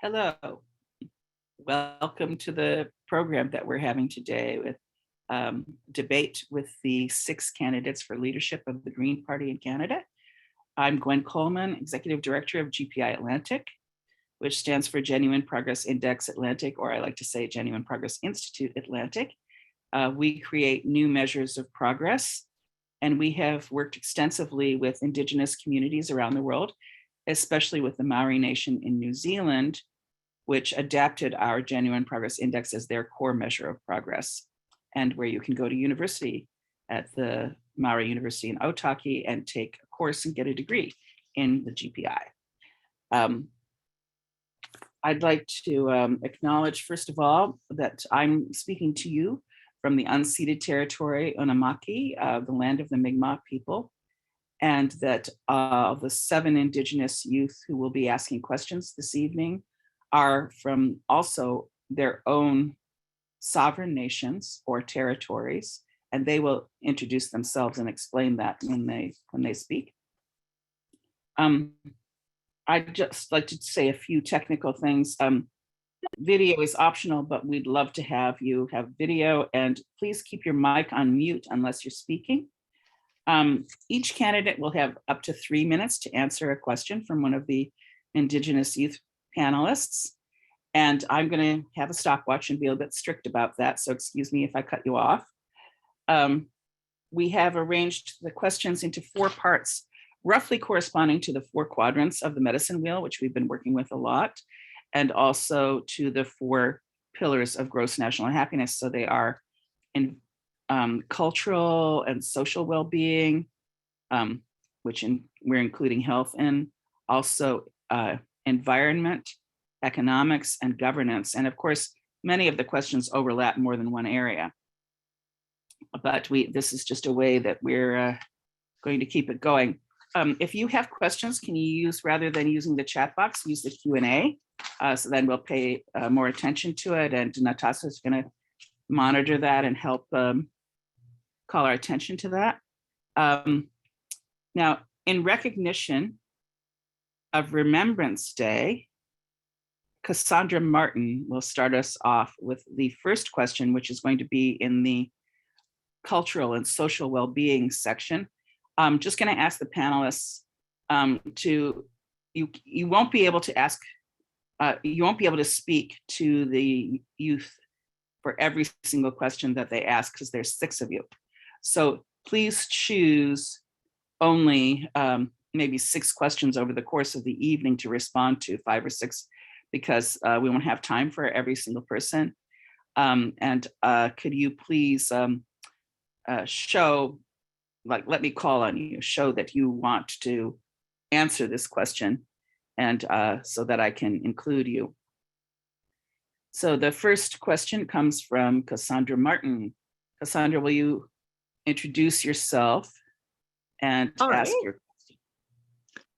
Hello. Welcome to the program that we're having today with debate with the 6 candidates for leadership of the Green Party in Canada. I'm Gwen Coleman, Executive Director of GPI Atlantic, which stands for Genuine Progress Index Atlantic, or I like to say Genuine Progress Institute Atlantic. We create new measures of progress, and we have worked extensively with Indigenous communities around the world, especially with the Maori Nation in New Zealand, which adapted our Genuine Progress Index as their core measure of progress, and where you can go to university at the Maori University in Otaki and take a course and get a degree in the GPI. I'd like to acknowledge, first of all, that I'm speaking to you from the unceded territory, Unamaki, the land of the Mi'kmaq people, and that the 7 Indigenous youth who will be asking questions this evening are from also their own sovereign nations or territories, and they will introduce themselves and explain that when they speak. I'd just like to say a few technical things. Video is optional, but we'd love to have you have video, and please keep your mic on mute unless you're speaking. Each candidate will have up to 3 minutes to answer a question from one of the Indigenous youth panelists. And I'm going to have a stopwatch and be a bit strict about that, so excuse me if I cut you off. We have arranged the questions into 4 parts, roughly corresponding to the 4 quadrants of the medicine wheel, which we've been working with a lot, and also to the 4 pillars of gross national happiness. So they are in cultural and social well-being, which we're including health in, also environment, economics, and governance. And of course, many of the questions overlap more than one area. But this is just a way that we're going to keep it going. If you have questions, can you use, rather than using the chat box, use the Q&A. So then we'll pay more attention to it, and Natasha is going to monitor that and help call our attention to that. Now, in recognition of Remembrance Day, Cassandra Martin will start us off with the first question, which is going to be in the cultural and social well-being section. I'm just going to ask the panelists you won't be able to ask, you won't be able to speak to the youth for every single question that they ask, because there's 6 of you. So please choose only maybe 6 questions over the course of the evening to respond to, 5 or 6, because we won't have time for every single person. And could you please show, like, let me call on you, show that you want to answer this question, and so that I can include you. So the first question comes from Cassandra Martin. Cassandra, will you introduce yourself and ask your question?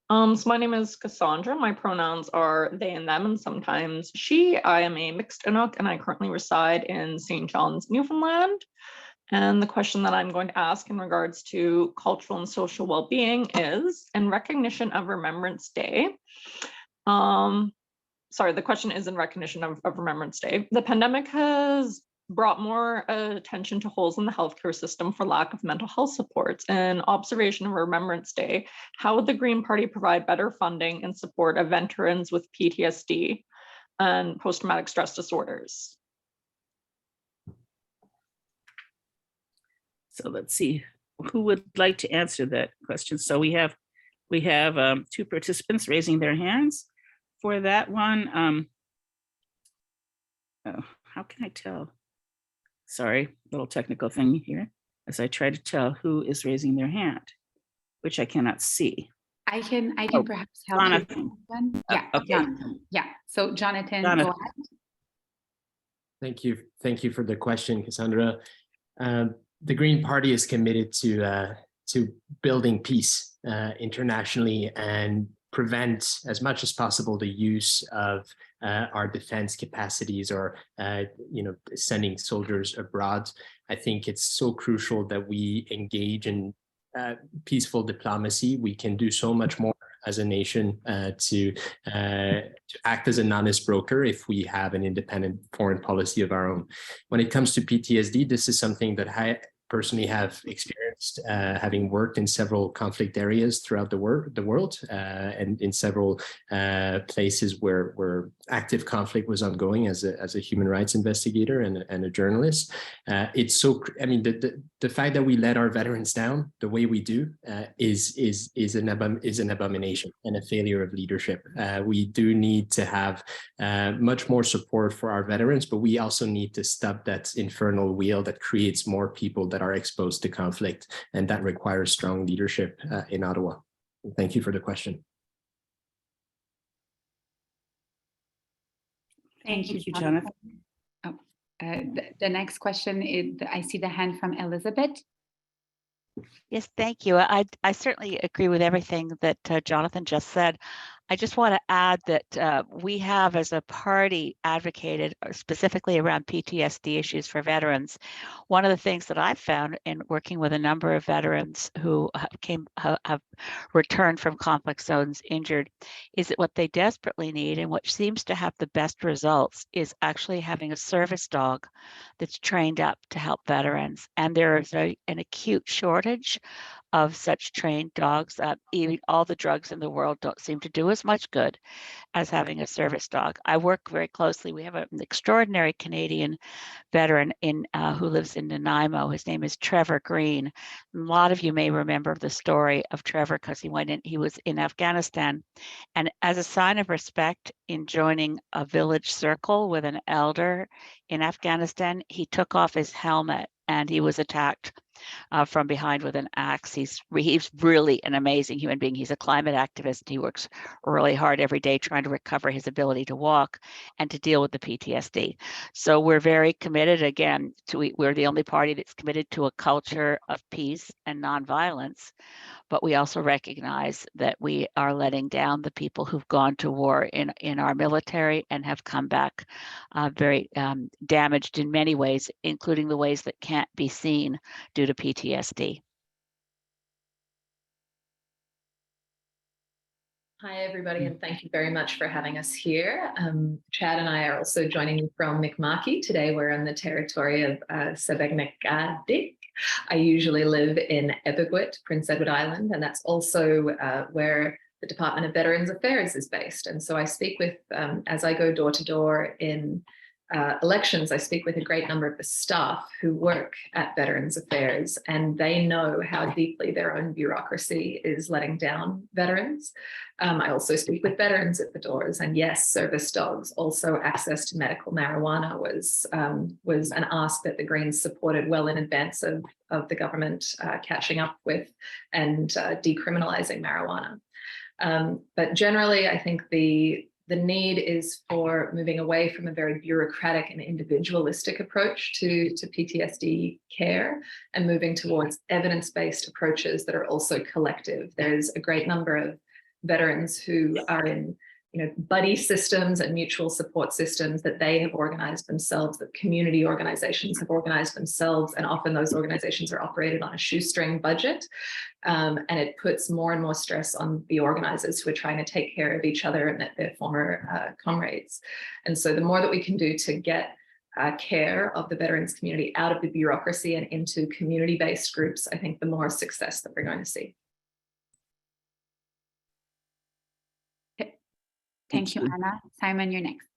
So my name is Cassandra. My pronouns are they and them, and sometimes she. I am a mixed Inuk, and I currently reside in St. John's, Newfoundland. And the question that I'm going to ask in regards to cultural and social well-being is, in recognition of Remembrance Day, the question is in recognition of Remembrance Day. The pandemic has brought more attention to holes in the healthcare system for lack of mental health supports. In observation of Remembrance Day, how would the Green Party provide better funding and support of veterans with PTSD and post-traumatic stress disorders? So let's see, who would like to answer that question? So we have 2 participants raising their hands for that one. Oh, how can I tell? Sorry, little technical thing here, as I try to tell who is raising their hand, which I cannot see. I can perhaps help Jonathan. you. Yeah, okay. Jonathan. Yeah, so Jonathan, go ahead. Thank you for the question, Cassandra. The Green Party is committed to building peace internationally and prevent as much as possible the use of our defense capacities or sending soldiers abroad. I think it's so crucial that we engage in peaceful diplomacy. We can do so much more as a nation to act as an honest broker if we have an independent foreign policy of our own. When it comes to PTSD, this is something that I personally have experienced, having worked in several conflict areas throughout the world, and in several places where active conflict was ongoing as a human rights investigator and a journalist. It's so, I mean, the fact that we let our veterans down the way we do is an abomination and a failure of leadership. We do need to have much more support for our veterans, but we also need to stop that infernal wheel that creates more people that are exposed to conflict, and that requires strong leadership in Ottawa. Thank you for the question. Thank you, Jonathan. Oh, the next question is, I see the hand from Elizabeth. Yes, thank you. I certainly agree with everything that Jonathan just said. I just want to add that we have, as a party, advocated specifically around PTSD issues for veterans. One of the things that I've found in working with a number of veterans who have returned from conflict zones injured is that what they desperately need, and what seems to have the best results, is actually having a service dog that's trained up to help veterans. And there is an acute shortage of such trained dogs. Even all the drugs in the world don't seem to do as much good as having a service dog. I work very closely. We have an extraordinary Canadian veteran who lives in Nanaimo. His name is Trevor Green. A lot of you may remember the story of Trevor because he was in Afghanistan. And as a sign of respect in joining a village circle with an elder in Afghanistan, he took off his helmet and he was attacked from behind with an axe. He's really an amazing human being. He's a climate activist. He works really hard every day trying to recover his ability to walk and to deal with the PTSD. So we're very committed, again, we're the only party that's committed to a culture of peace and nonviolence. But we also recognize that we are letting down the people who've gone to war in our military and have come back very damaged in many ways, including the ways that can't be seen due to PTSD. Hi, everybody, and thank you very much for having us here. Chad and I are also joining you from Mi'kma'ki. Today, we're on the territory of Sebegnekadik. I usually live in Epigwit, Prince Edward Island, and that's also where the Department of Veterans Affairs is based. And so I speak with, as I go door to door in elections, I speak with a great number of the staff who work at Veterans Affairs, and they know how deeply their own bureaucracy is letting down veterans. I also speak with veterans at the doors, and yes, service dogs. Also, access to medical marijuana was an ask that the Greens supported well in advance of the government catching up with and decriminalizing marijuana. But generally, I think the need is for moving away from a very bureaucratic and individualistic approach to PTSD care and moving towards evidence-based approaches that are also collective. There's a great number of veterans who are in buddy systems and mutual support systems that they have organized themselves, that community organizations have organized themselves, and often those organizations are operated on a shoestring budget. And it puts more and more stress on the organizers who are trying to take care of each other and their former comrades. And so the more that we can do to get care of the veterans community out of the bureaucracy and into community-based groups, I think the more success that we're going to see. Thank you, Anna. Simon, you're next.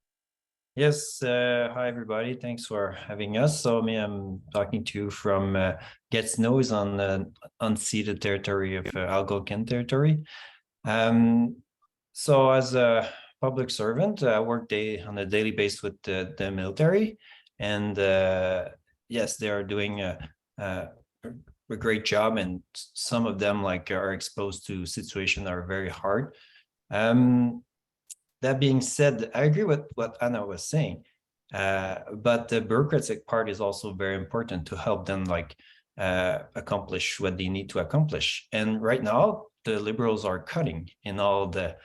Yes, hi everybody. Thanks for having us. So I'm talking to you from Gatineau on the unceded territory of Algonquin territory. So as a public servant, I work on a daily basis with the military, and yes, they are doing a great job, and some of them are exposed to situations that are very hard. That being said, I agree with what Anna was saying, but the bureaucratic part is also very important to help them accomplish what they need to accomplish. And right now, the Liberals are cutting in all the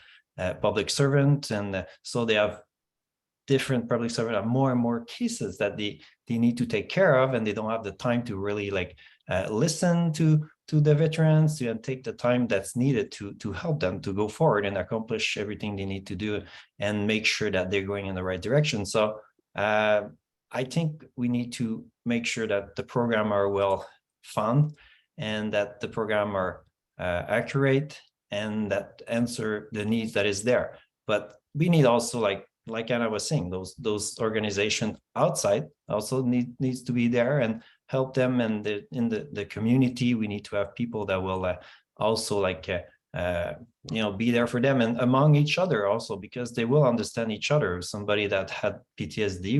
public servants, and so they have different public servants have more and more cases that they need to take care of, and they don't have the time to really listen to the veterans and take the time that's needed to help them to go forward and accomplish everything they need to do and make sure that they're going in the right direction. So I think we need to make sure that the program are well funded and that the program are accurate and that answer the needs that is there. But we need also, like Anna was saying, those organizations outside also needs to be there and help them. And in the community, we need to have people that will also be there for them and among each other also, because they will understand each other. Somebody that had PTSD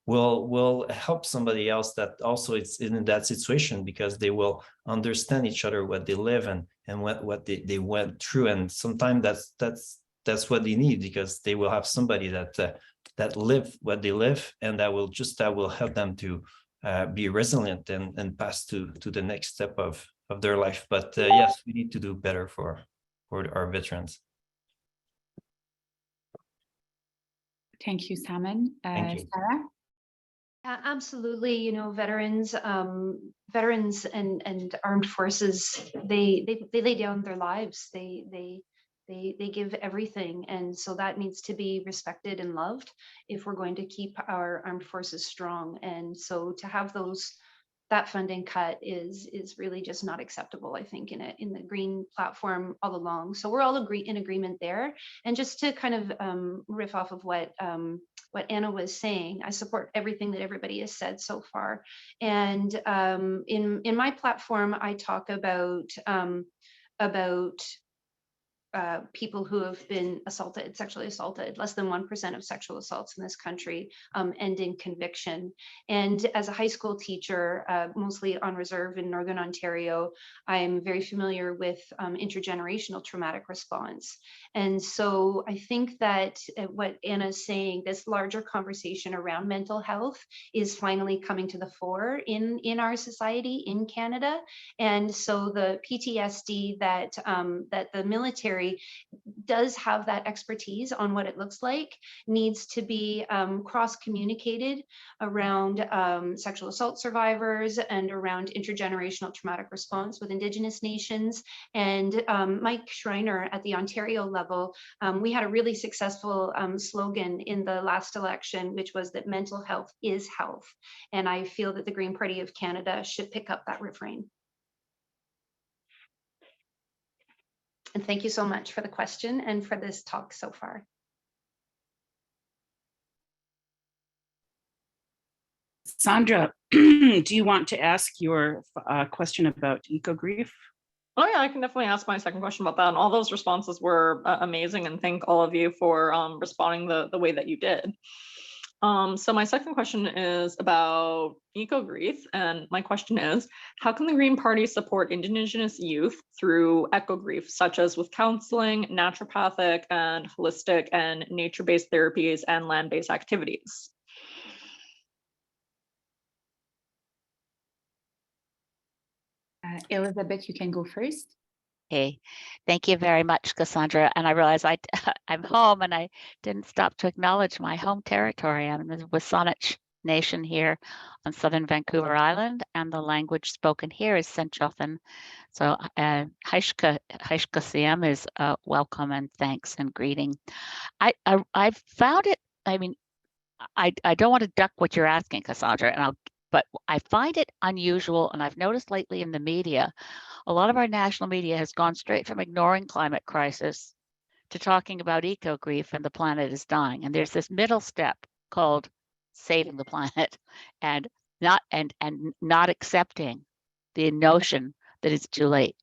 will help somebody else that also is in that situation, because they will understand each other, what they live and what they went through. And sometimes that's what they need, because they will have somebody that live what they live, and that will help them to be resilient and pass to the next step of their life. But yes, we need to do better for our veterans. Thank you, Simon. Thank you. Sarah? Absolutely. You know, veterans and armed forces, they lay down their lives. They give everything, and so that needs to be respected and loved if we're going to keep our armed forces strong. And so to have that funding cut is really just not acceptable, I think, in the green platform all along. So we're all in agreement there. And just to kind of riff off of what Anna was saying, I support everything that everybody has said so far. And in my platform, I talk about people who have been sexually assaulted, less than 1% of sexual assaults in this country end in conviction. And as a high school teacher, mostly on reserve in Northern Ontario, I'm very familiar with intergenerational traumatic response. And so I think that what Anna's saying, this larger conversation around mental health is finally coming to the fore in our society in Canada. And so the PTSD that the military does have that expertise on what it looks like needs to be cross-communicated around sexual assault survivors and around intergenerational traumatic response with Indigenous nations. And Mike Schreiner at the Ontario level, we had a really successful slogan in the last election, which was that mental health is health. And I feel that the Green Party of Canada should pick up that refrain. And thank you so much for the question and for this talk so far. Sandra, do you want to ask your question about eco-grief? Oh yeah, I can definitely ask my second question about that. And all those responses were amazing, and thank all of you for responding the way that you did. So my second question is about eco-grief, and my question is, how can the Green Party support Indigenous youth through eco-grief, such as with counseling, naturopathic and holistic and nature-based therapies and land-based activities? Elizabeth, you can go first. Okay, thank you very much, Cassandra. And I realize I'm home and I didn't stop to acknowledge my home territory. I'm in the Wasanich Nation here on southern Vancouver Island, and the language spoken here is Senchothan. So Haishka Siam is welcome and thanks and greeting. I found it, I mean, I don't want to duck what you're asking, Cassandra, but I find it unusual, and I've noticed lately in the media, a lot of our national media has gone straight from ignoring climate crisis to talking about eco-grief and the planet is dying. And there's this middle step called saving the planet and not accepting the notion that it's too late.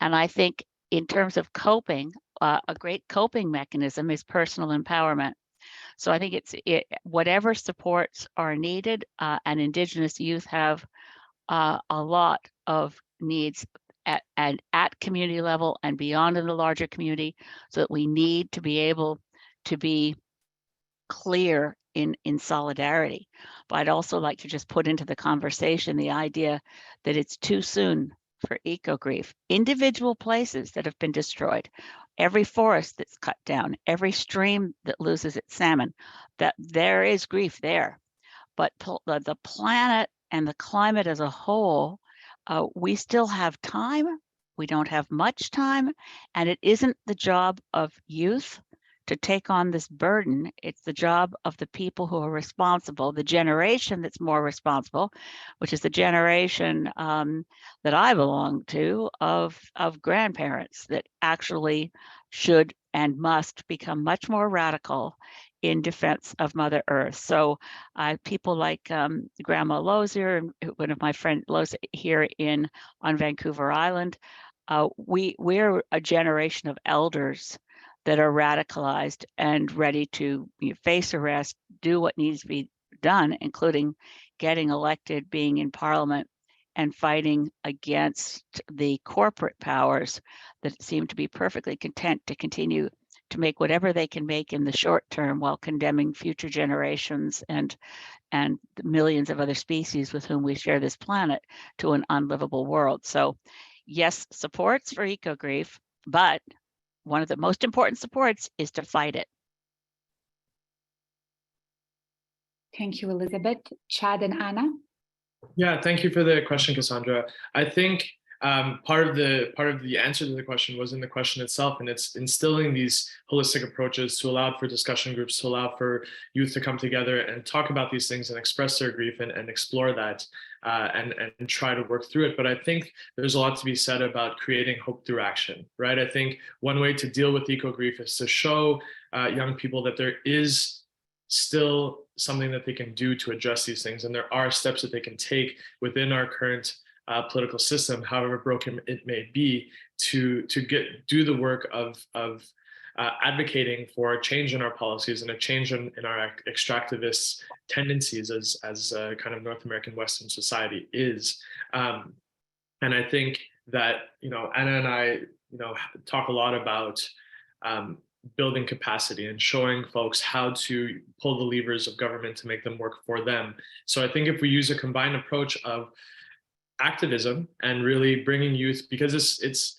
And I think in terms of coping, a great coping mechanism is personal empowerment. So I think whatever supports are needed, and Indigenous youth have a lot of needs at community level and beyond in the larger community, so that we need to be able to be clear in solidarity. But I'd also like to just put into the conversation the idea that it's too soon for eco-grief. Individual places that have been destroyed, every forest that's cut down, every stream that loses its salmon, that there is grief there. But the planet and the climate as a whole We still have time. We don't have much time, and it isn't the job of youth to take on this burden. It's the job of the people who are responsible, the generation that's more responsible, which is the generation that I belong to, of grandparents that actually should and must become much more radical in defense of Mother Earth. So people like Grandma Lozier, one of my friends here on Vancouver Island, we're a generation of elders that are radicalized and ready to face arrest, do what needs to be done, including getting elected, being in Parliament, and fighting against the corporate powers that seem to be perfectly content to continue to make whatever they can make in the short term while condemning future generations and the millions of other species with whom we share this planet to an unlivable world. So yes, supports for eco-grief, but one of the most important supports is to fight it. Thank you, Elizabeth. Chad and Anna? Yeah, thank you for the question, Cassandra. I think part of the answer to the question was in the question itself, and it's instilling these holistic approaches to allow for discussion groups, to allow for youth to come together and talk about these things and express their grief and explore that and try to work through it. But I think there's a lot to be said about creating hope through action, right? I think one way to deal with eco-grief is to show young people that there is still something that they can do to address these things. And there are steps that they can take within our current political system, however broken it may be, to do the work of advocating for a change in our policies and a change in our extractivist tendencies as kind of North American Western society is. And I think that, Anna and I, talk a lot about building capacity and showing folks how to pull the levers of government to make them work for them. So I think if we use a combined approach of activism and really bringing youth, because it's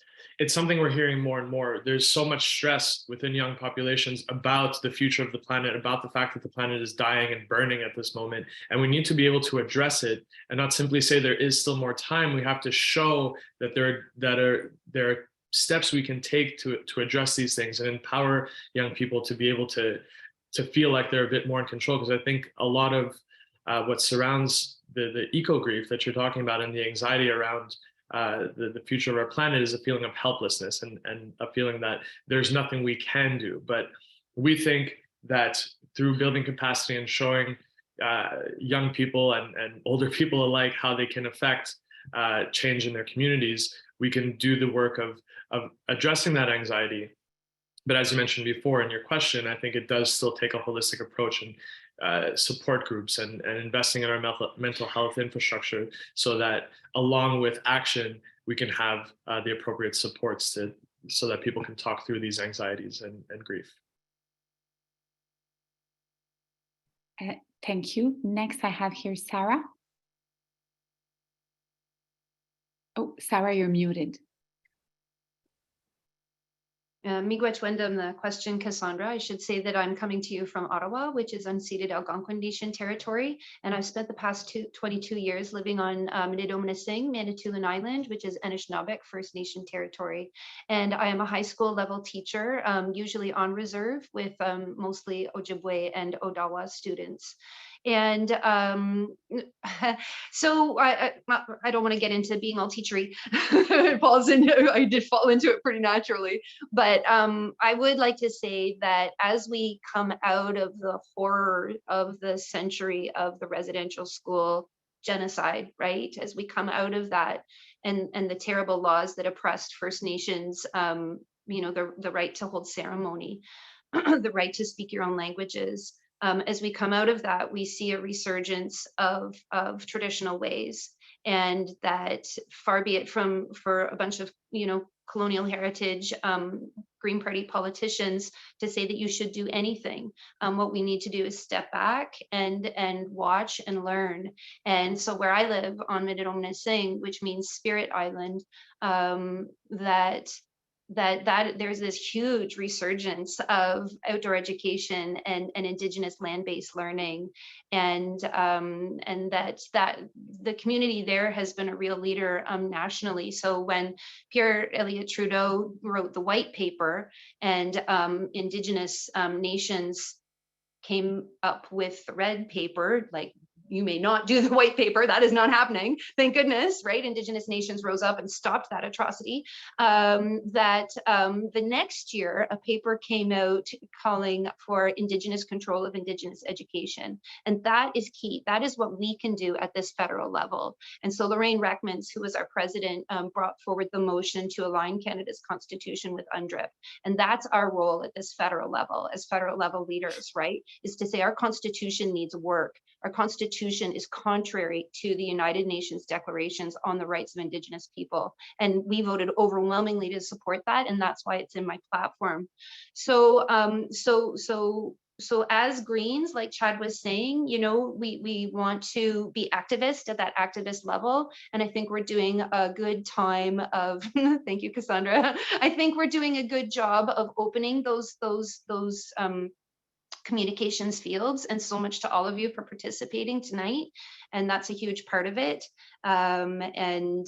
something we're hearing more and more. There's so much stress within young populations about the future of the planet, about the fact that the planet is dying and burning at this moment. And we need to be able to address it and not simply say there is still more time. We have to show that there are steps we can take to address these things and empower young people to be able to feel like they're a bit more in control. Because I think a lot of what surrounds the eco-grief that you're talking about and the anxiety around the future of our planet is a feeling of helplessness and a feeling that there's nothing we can do. But we think that through building capacity and showing young people and older people alike how they can affect change in their communities, we can do the work of addressing that anxiety. But as you mentioned before in your question, I think it does still take a holistic approach and support groups and investing in our mental health infrastructure so that along with action, we can have the appropriate supports so that people can talk through these anxieties and grief. Thank you. Next, I have here Sarah. Oh, Sarah, you're muted. Miigwech Wendam, the question, Cassandra. I should say that I'm coming to you from Ottawa, which is unceded Algonquin Nation territory. And I've spent the past 22 years living on Minnedominasing, Manitoulin Island, which is Anishinaabeg First Nation territory. And I am a high school level teacher, usually on reserve with mostly Ojibwe and Odawa students. And so I don't want to get into being all teachery. I did fall into it pretty naturally. But I would like to say that as we come out of the horror of the century of the residential school genocide, right? As we come out of that and the terrible laws that oppressed First Nations, the right to hold ceremony, the right to speak your own languages. As we come out of that, we see a resurgence of traditional ways, and that far be it for a bunch of colonial heritage Green Party politicians to say that you should do anything. What we need to do is step back and watch and learn. And so where I live on Minnedominasing, which means Spirit Island, that that there's this huge resurgence of outdoor education and Indigenous land-based learning, and that the community there has been a real leader nationally. So when Pierre Elliott Trudeau wrote the white paper and Indigenous nations came up with the red paper, like, you may not do the white paper, that is not happening, thank goodness, right? Indigenous nations rose up and stopped that atrocity. The next year, a paper came out calling for Indigenous control of Indigenous education. And that is key. That is what we can do at this federal level. And so Lorraine Reckmans, who was our president, brought forward the motion to align Canada's constitution with UNDRIP. And that's our role at this federal level, as federal level leaders, right? Is to say our constitution needs work. Our constitution is contrary to the United Nations declarations on the rights of Indigenous people. And we voted overwhelmingly to support that. And that's why it's in my platform. So, so as Greens, like Chad was saying, you know, we want to be activists at that activist level. And I think we're doing a good time of, thank you, Cassandra. I think we're doing a good job of opening those communications fields, and so much to all of you for participating tonight, and that's a huge part of it. And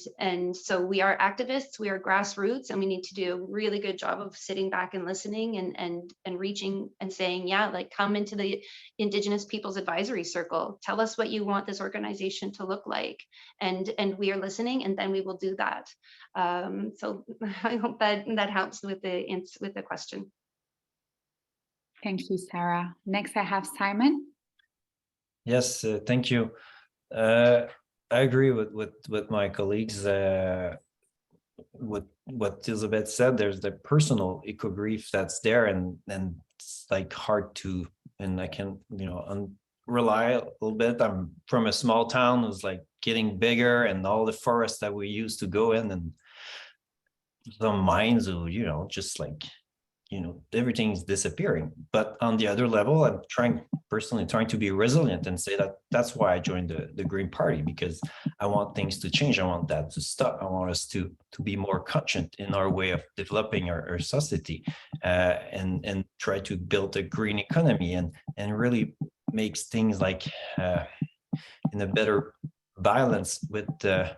so we are activists, we are grassroots, and we need to do a really good job of sitting back and listening and reaching and saying, yeah, like, come into the Indigenous Peoples Advisory Circle, tell us what you want this organization to look like, and we are listening, and then we will do that. So I hope that helps with the question. Thank you, Sarah. Next, I have Simon. Yes, thank you. I agree with my colleagues. What Elizabeth said, there's the personal eco grief that's there, and it's like hard to, and I can, you know, rely a little bit. I'm from a small town, it was like getting bigger, and all the forests that we used to go in, and some mines, you know, just like, you know, everything's disappearing. But on the other level, I'm personally trying to be resilient and say that that's why I joined the Green Party, because I want things to change. I want that to stop. I want us to be more conscious in our way of developing our society, and try to build a green economy and really makes things like in a better balance with the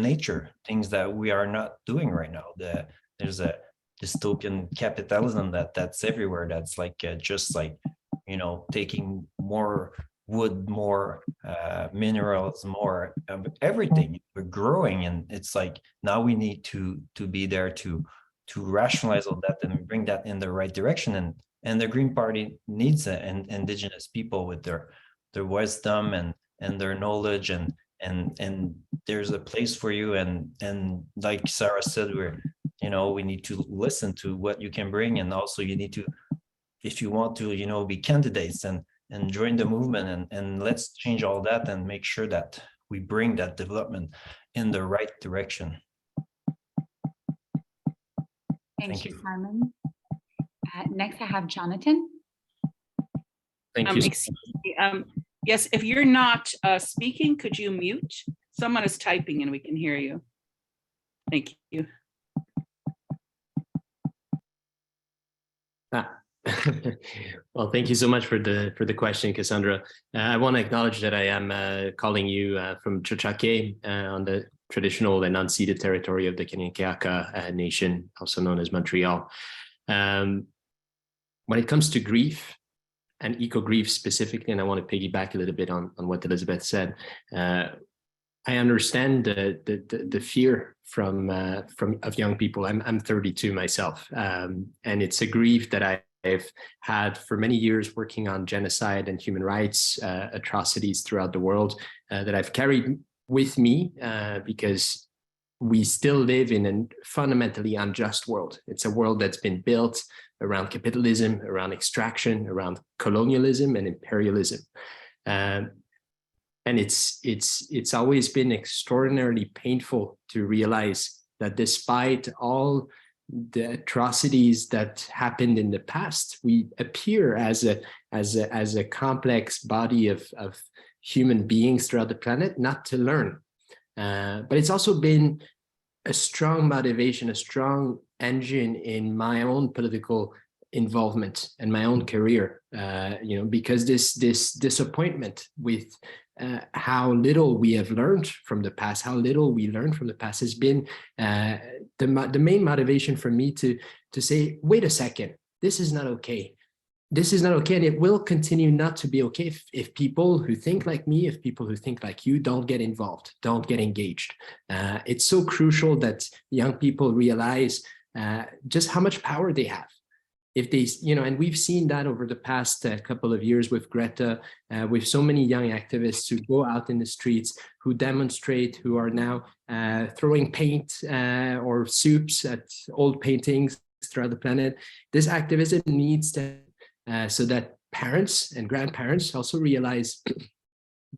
nature, things that we are not doing right now. There's a dystopian capitalism that's everywhere, that's like just like, you know, taking more wood, more minerals, more everything. We're growing, and it's like now we need to be there to rationalize all that and bring that in the right direction. And the Green Party needs Indigenous people with their wisdom and their knowledge, and there's a place for you. And like Sarah said, you know, we need to listen to what you can bring, and also you need to, if you want to, you know, be candidates and join the movement, and let's change all that and make sure that we bring that development in the right direction. Thank you, Simon. Next, I have Jonathan. Thank you. Excuse me, yes, if you're not speaking, could you mute? Someone is typing and we can hear you. Thank you. Well, thank you so much for the question, Cassandra. I want to acknowledge that I am calling you from Tshotshake on the traditional and unceded territory of the Kanien'kehá:ka Nation, also known as Montreal. When it comes to grief and eco-grief specifically, and I want to piggyback a little bit on what Elizabeth said, I understand the fear of young people. I'm 32 myself, and it's a grief that I've had for many years working on genocide and human rights atrocities throughout the world, that I've carried with me because we still live in a fundamentally unjust world. It's a world that's been built around capitalism, around extraction, around colonialism and imperialism. And it's always been extraordinarily painful to realize that despite all the atrocities that happened in the past, we appear as a complex body of human beings throughout the planet, not to learn. But it's also been a strong motivation, a strong engine in my own political involvement and my own career, because this disappointment with how little we have learned from the past, how little we learned from the past has been the main motivation for me to say, wait a second, this is not okay. This is not okay, and it will continue not to be okay if people who think like me, if people who think like you don't get involved, don't get engaged. It's so crucial that young people realize just how much power they have. If they, and we've seen that over the past couple of years with Greta, with so many young activists who go out in the streets, who demonstrate, who are now throwing paint or soups at old paintings throughout the planet. This activism needs to so that parents and grandparents also realize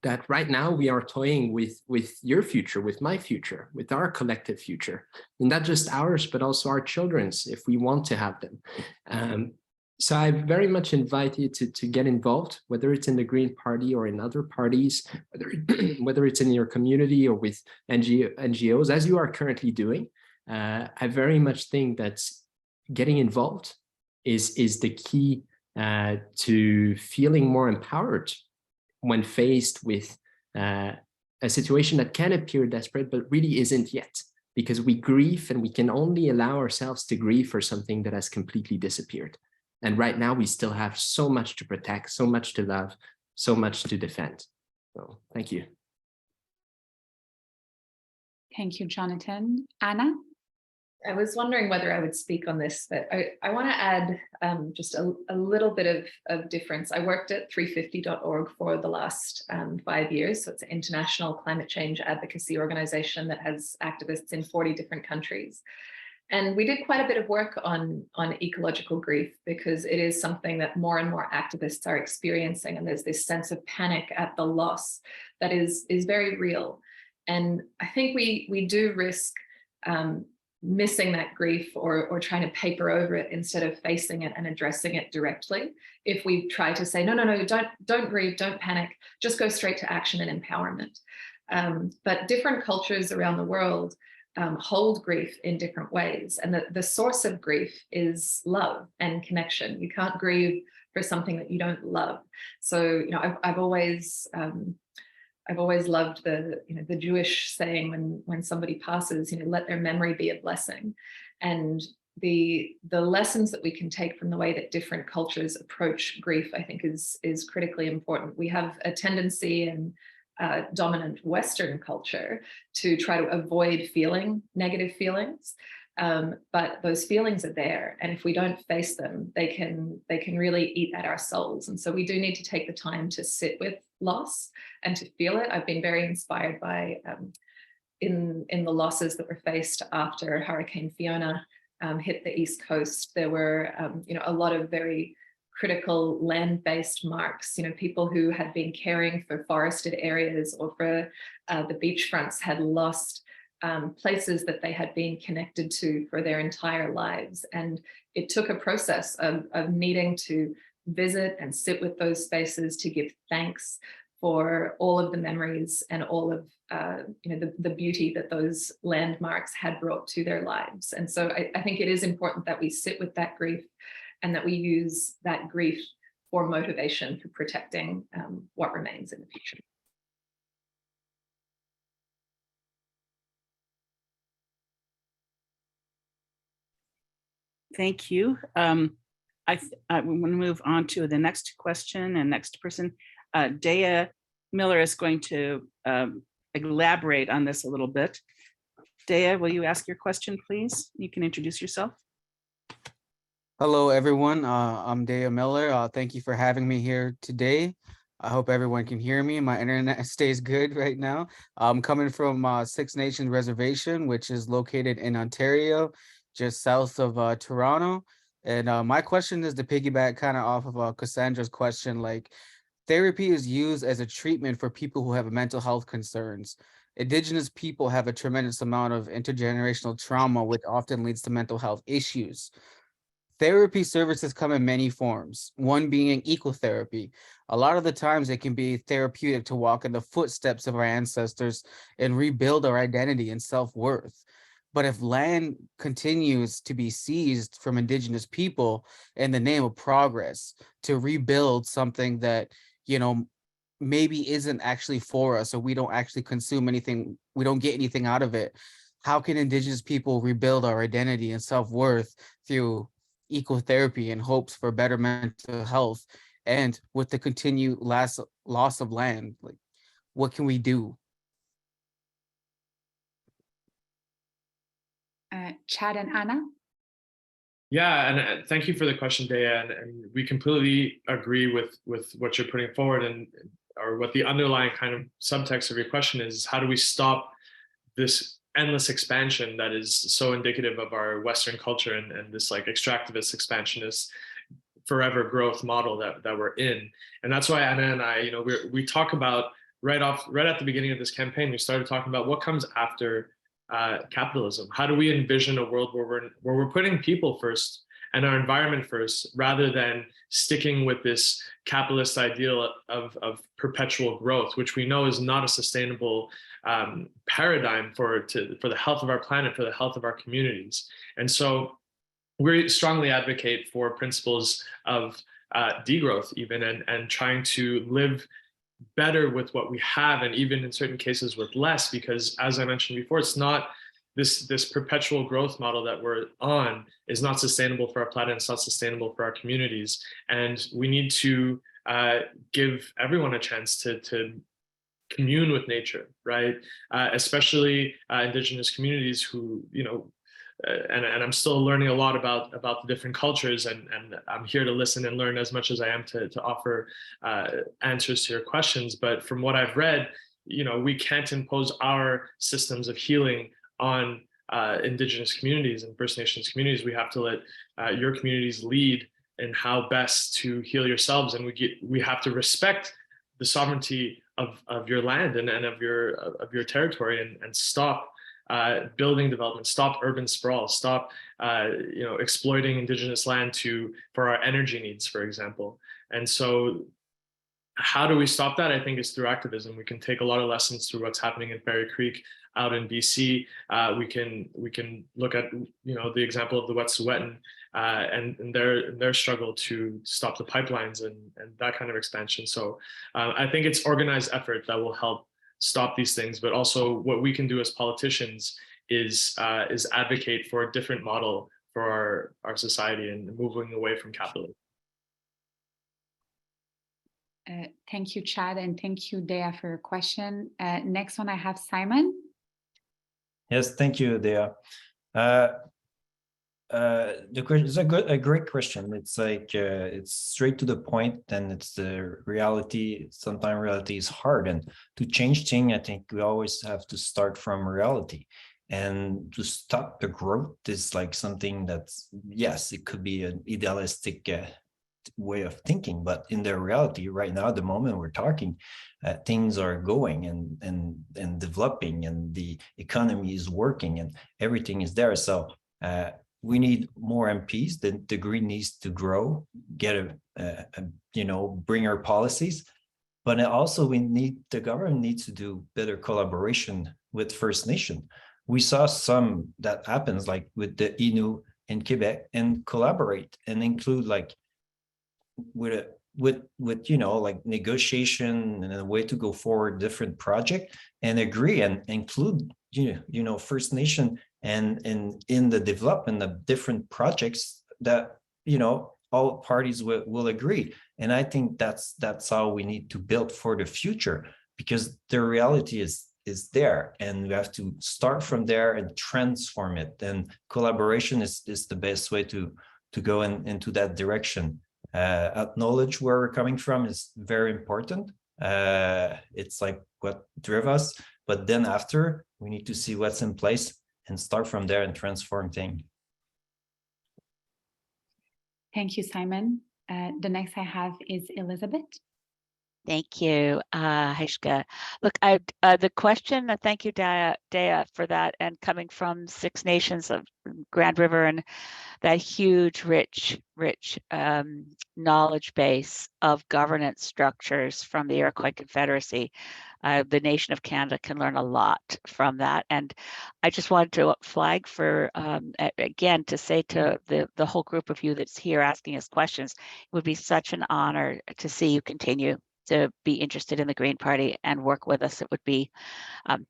that right now we are toying with your future, with my future, with our collective future, and not just ours, but also our children's, if we want to have them. So I very much invite you to get involved, whether it's in the Green Party or in other parties, whether it's in your community or with NGOs, as you are currently doing. I very much think that getting involved is the key to feeling more empowered when faced with a situation that can appear desperate, but really isn't yet, because we grieve and we can only allow ourselves to grieve for something that has completely disappeared. And right now we still have so much to protect, so much to love, so much to defend. So thank you. Thank you, Jonathan. Anna? I was wondering whether I would speak on this, but I want to add just a little bit of difference. I worked at 350.org for the last 5 years. So it's an international climate change advocacy organization that has activists in 40 different countries. And we did quite a bit of work on ecological grief, because it is something that more and more activists are experiencing. And there's this sense of panic at the loss that is very real. And I think we do risk missing that grief or trying to paper over it instead of facing it and addressing it directly. If we try to say, no, don't grieve, don't panic, just go straight to action and empowerment. But different cultures around the world hold grief in different ways. And the source of grief is love and connection. You can't grieve for something that you don't love. So, I've always loved the Jewish saying when somebody passes, let their memory be a blessing. And the lessons that we can take from the way that different cultures approach grief, I think is critically important. We have a tendency in dominant Western culture to try to avoid feeling negative feelings. But those feelings are there, and if we don't face them, they can really eat at our souls. And so we do need to take the time to sit with loss and to feel it. I've been very inspired by in the losses that were faced after Hurricane Fiona hit the East Coast. There were a lot of very critical land-based marks. People who had been caring for forested areas or for the beachfronts had lost places that they had been connected to for their entire lives. And it took a process of needing to visit and sit with those spaces to give thanks for all of the memories and all of the beauty that those landmarks had brought to their lives. And so I think it is important that we sit with that grief and that we use that grief for motivation for protecting what remains in the future. Thank you. I want to move on to the next question and next person. Dea Miller is going to elaborate on this a little bit. Dea, will you ask your question, please? You can introduce yourself. Hello, everyone. I'm Dea Miller. Thank you for having me here today. I hope everyone can hear me. My internet stays good right now. I'm coming from Six Nations Reservation, which is located in Ontario, just south of Toronto. And my question is to piggyback kind of off of Cassandra's question, like therapy is used as a treatment for people who have mental health concerns. Indigenous people have a tremendous amount of intergenerational trauma, which often leads to mental health issues. Therapy services come in many forms, one being ecotherapy. A lot of the times it can be therapeutic to walk in the footsteps of our ancestors and rebuild our identity and self-worth. But if land continues to be seized from Indigenous people in the name of progress to rebuild something that, you know, maybe isn't actually for us, or we don't actually consume anything, we don't get anything out of it, how can Indigenous people rebuild our identity and self-worth through ecotherapy and hopes for better mental health? And with the continued loss of land, like, what can we do? Chad and Anna? Yeah, and thank you for the question, Dea. And we completely agree with what you're putting forward, and or what the underlying kind of subtext of your question is: how do we stop this endless expansion that is so indicative of our Western culture, and this like extractivist, expansionist, forever growth model that we're in? And that's why Anna and I, we talk about right at the beginning of this campaign, we started talking about what comes after capitalism. How do we envision a world where we're putting people first and our environment first, rather than sticking with this capitalist ideal of perpetual growth, which we know is not a sustainable paradigm for the health of our planet, for the health of our communities. And so we strongly advocate for principles of degrowth, even, and trying to live better with what we have, and even in certain cases with less, because as I mentioned before, it's not this perpetual growth model that we're on is not sustainable for our planet, it's not sustainable for our communities. And we need to give everyone a chance to commune with nature, right? Especially Indigenous communities who, and I'm still learning a lot about the different cultures, and I'm here to listen and learn as much as I am to offer answers to your questions. But from what I've read, we can't impose our systems of healing on Indigenous communities and First Nations communities. We have to let your communities lead in how best to heal yourselves, and we have to respect the sovereignty of your land and of your territory, and stop building development, stop urban sprawl, stop exploiting Indigenous land for our energy needs, for example. And so how do we stop that? I think is through activism. We can take a lot of lessons through what's happening in Fairy Creek out in BC. We can look at the example of the Wet'suwet'en and their struggle to stop the pipelines and that kind of expansion. So I think it's organized effort that will help stop these things, but also what we can do as politicians is advocate for a different model for our society and moving away from capitalism. Thank you, Chad, and thank you, Dea, for your question. Next one, I have Simon. Yes, thank you, Dea. The question is a great question. It's like it's straight to the point, and it's the reality. Sometimes reality is hard, and to change things, I think we always have to start from reality. And to stop the growth is like something that's, yes, it could be an idealistic way of thinking, but in the reality right now, the moment we're talking, things are going and developing, and the economy is working, and everything is there. So we need more MPs. The green needs to grow, get bring our policies, but also the government needs to do better collaboration with First Nation. We saw some that happens like with the Innu in Quebec, and collaborate and include like with like negotiation and a way to go forward different project, and agree and include First Nation and in the development of different projects that all parties will agree. And I think that's how we need to build for the future, because the reality is there, and we have to start from there and transform it. And collaboration is the best way to go into that direction. Acknowledge where we're coming from is very important. It's like what drove us, but then after we need to see what's in place and start from there and transform things. Thank you, Simon. The next I have is Elizabeth. Thank you, Heishka. Look, the question, thank you, Dea, for that, and coming from Six Nations of Grand River and that huge, rich knowledge base of governance structures from the Iroquois Confederacy. the nation of Canada can learn a lot from that. And I just wanted to flag for, again, to say to the whole group of you that's here asking us questions, it would be such an honor to see you continue to be interested in the Green Party and work with us. It would be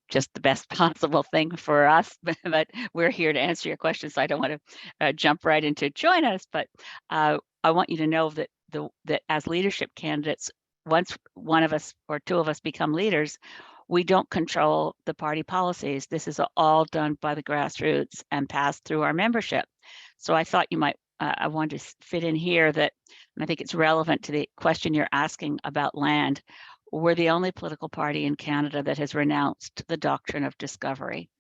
just the best possible thing for us, but we're here to answer your questions. So I don't want to jump right into join us, but I want you to know that that as leadership candidates, once one of us or two of us become leaders, we don't control the party policies. This is all done by the grassroots and passed through our membership. So I thought you might, I wanted to fit in here that, and I think it's relevant to the question you're asking about land. We're the only political party in Canada that has renounced the doctrine of discovery.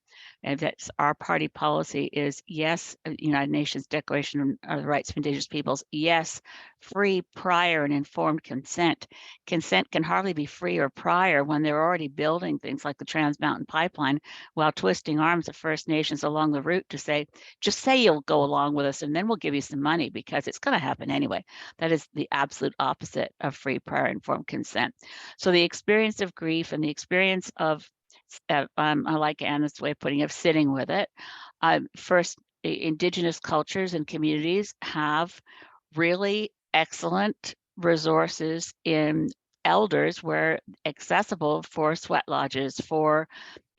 And that's our party policy is yes, United Nations Declaration of the Rights of Indigenous Peoples, yes, free, prior, and informed consent. Consent can hardly be free or prior when they're already building things like the Trans Mountain Pipeline while twisting arms of First Nations along the route to say, just say you'll go along with us and then we'll give you some money because it's going to happen anyway. That is the absolute opposite of free, prior, informed consent. So the experience of grief and the experience of I like Anna's way of putting it, of sitting with it. First, Indigenous cultures and communities have really excellent resources in elders where accessible for sweat lodges, for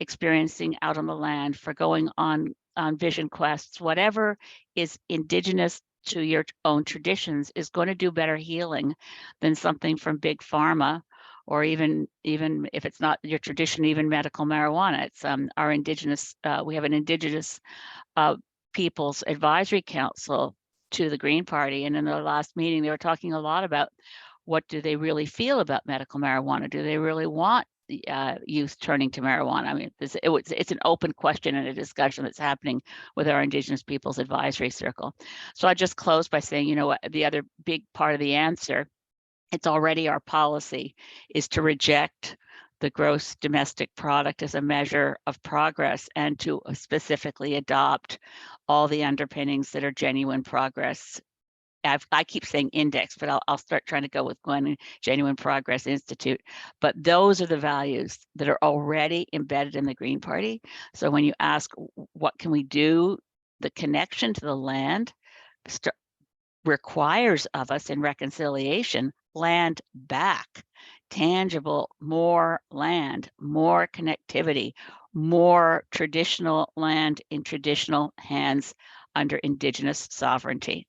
experiencing out on the land, for going on vision quests, whatever is Indigenous to your own traditions is going to do better healing than something from big pharma, or even if it's not your tradition, even medical marijuana. It's our Indigenous, we have an Indigenous Peoples Advisory Council to the Green Party. And in their last meeting, they were talking a lot about what do they really feel about medical marijuana? Do they really want youth turning to marijuana? I mean, it's an open question and a discussion that's happening with our Indigenous Peoples Advisory Circle. So I just close by saying, you know what, the other big part of the answer, it's already our policy, is to reject the gross domestic product as a measure of progress and to specifically adopt all the underpinnings that are genuine progress. I keep saying index, but I'll start trying to go with Gwen, Genuine Progress Institute. But those are the values that are already embedded in the Green Party. So when you ask, what can we do? The connection to the land requires of us in reconciliation land back, tangible, more land, more connectivity, more traditional land in traditional hands under Indigenous sovereignty.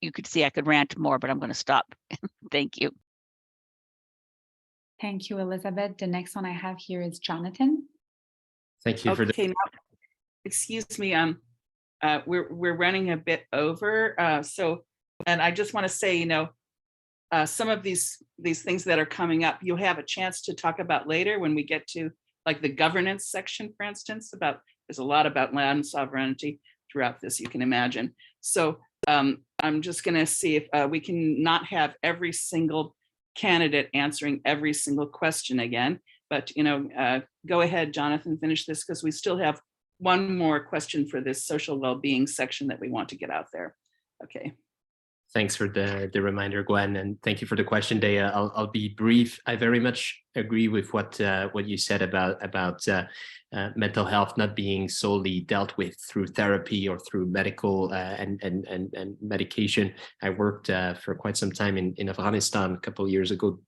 You could see I could rant more, but I'm going to stop. Thank you. Thank you, Elizabeth. The next one I have here is Jonathan. Thank you for the. Okay, now, excuse me. We're running a bit over. And I just want to say, you know, some of these things that are coming up, you'll have a chance to talk about later when we get to like the governance section, for instance. There's a lot about land sovereignty throughout this, you can imagine. So I'm just going to see if we can not have every single candidate answering every single question again. But you know, go ahead, Jonathan, finish this because we still have one more question for this social well-being section that we want to get out there. Okay. Thanks for the reminder, Gwen, and thank you for the question, Dea. I'll be brief. I very much agree with what you said about mental health not being solely dealt with through therapy or through medical and medication. I worked for quite some time in Afghanistan a couple of years ago,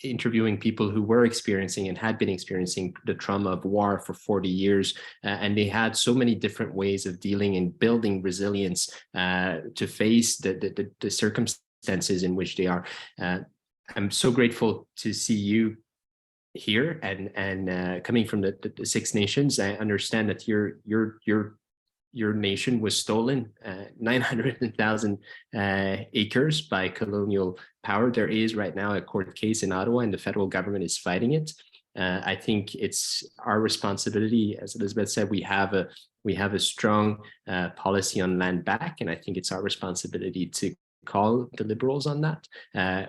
interviewing people who were experiencing and had been experiencing the trauma of war for 40 years, and they had so many different ways of dealing and building resilience to face the circumstances in which they are. I'm so grateful to see you here and coming from the Six Nations. I understand that your nation was stolen 900,000 acres by colonial power. There is right now a court case in Ottawa and the federal government is fighting it. I think it's our responsibility, as Elizabeth said, we have a strong policy on land back, and I think it's our responsibility to call the Liberals on that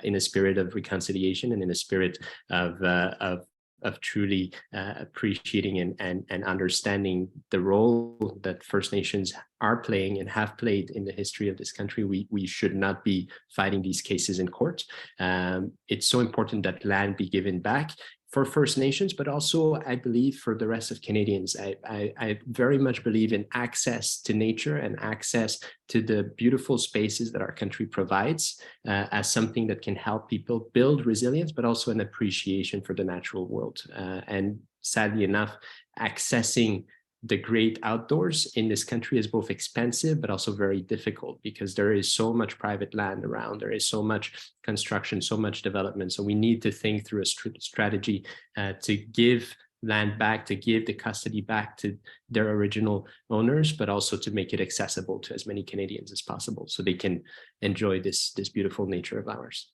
in a spirit of reconciliation and in a spirit of truly appreciating and understanding the role that First Nations are playing and have played in the history of this country. We should not be fighting these cases in court. It's so important that land be given back. for First Nations, but also I believe for the rest of Canadians. I very much believe in access to nature and access to the beautiful spaces that our country provides as something that can help people build resilience, but also an appreciation for the natural world. And sadly enough, accessing the great outdoors in this country is both expensive, but also very difficult because there is so much private land around, there is so much construction, so much development. So we need to think through a strategy to give land back, to give the custody back to their original owners, but also to make it accessible to as many Canadians as possible so they can enjoy this beautiful nature of ours.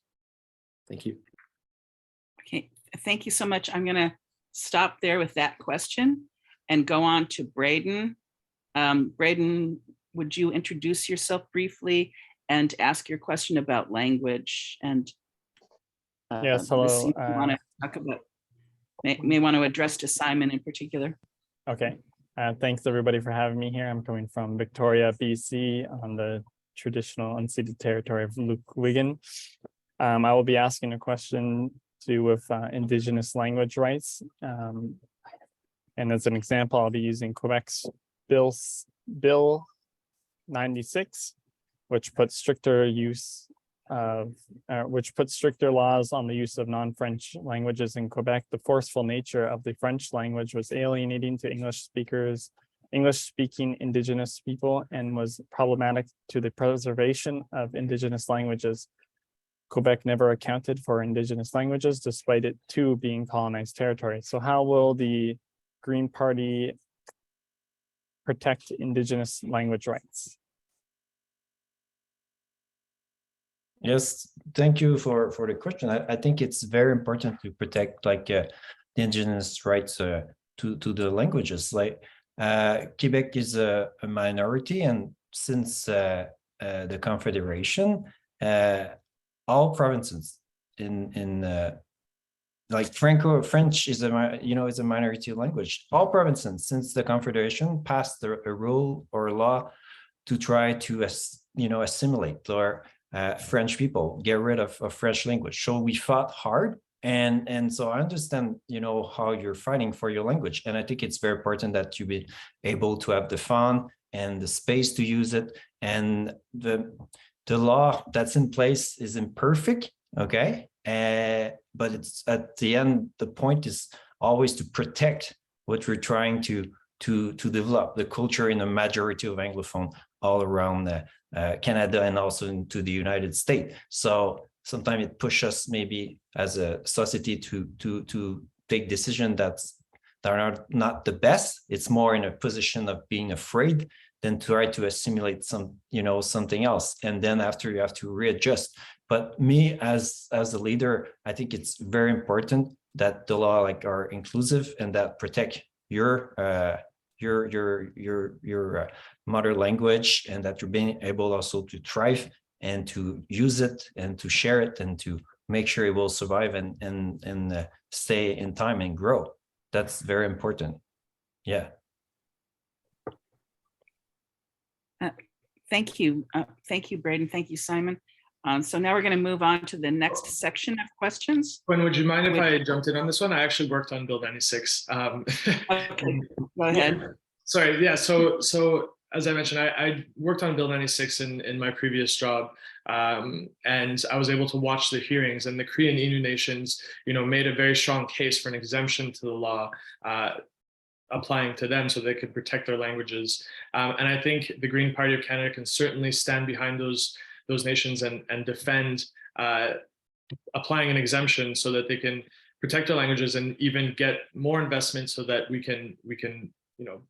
Thank you. Okay, thank you so much. I'm gonna stop there with that question and go on to Braden. Braden, would you introduce yourself briefly and ask your question about language? And yes, hello. You want to talk about, may want to address to Simon in particular. Okay, thanks everybody for having me here. I'm coming from Victoria, BC, on the traditional unceded territory of Lukwigan. I will be asking a question to do with Indigenous language rights. And as an example, I'll be using Quebec's Bill 96, which puts stricter laws on the use of non-French languages in Quebec. The forceful nature of the French language was alienating to English-speaking Indigenous people and was problematic to the preservation of Indigenous languages. Quebec never accounted for Indigenous languages, despite it too being colonized territory. So how will the Green Party protect Indigenous language rights? Yes, thank you for the question. I think it's very important to protect the Indigenous rights to the languages. Like Quebec is a minority, and since the Confederation, all provinces like French is a minority language. All provinces since the Confederation passed a rule or law to try to assimilate or French people, get rid of French language. So we fought hard, and so I understand how you're fighting for your language, and I think it's very important that you be able to have the fun and the space to use it. And the law that's in place is imperfect, okay? But it's at the end, the point is always to protect what we're trying to develop, the culture in a majority of Anglophone all around Canada and also into the United States. So sometimes it pushes us maybe as a society to take decisions that are not the best. It's more in a position of being afraid than try to assimilate something else. And then after you have to readjust. But me as a leader, I think it's very important that the law are inclusive and that protect your mother language, and that you're being able also to thrive and to use it and to share it and to make sure it will survive and stay in time and grow. That's very important. Yeah. Thank you. Thank you, Braden. Thank you, Simon. So now we're going to move on to the next section of questions. Gwen, would you mind if I jumped in on this one? I actually worked on Bill 96. Okay, go ahead. Sorry, yeah, so as I mentioned, I worked on Bill 96 in my previous job, and I was able to watch the hearings, and the Cree and Innu nations, made a very strong case for an exemption to the law applying to them so they could protect their languages. And I think the Green Party of Canada can certainly stand behind those nations and defend applying an exemption so that they can protect their languages and even get more investment so that we can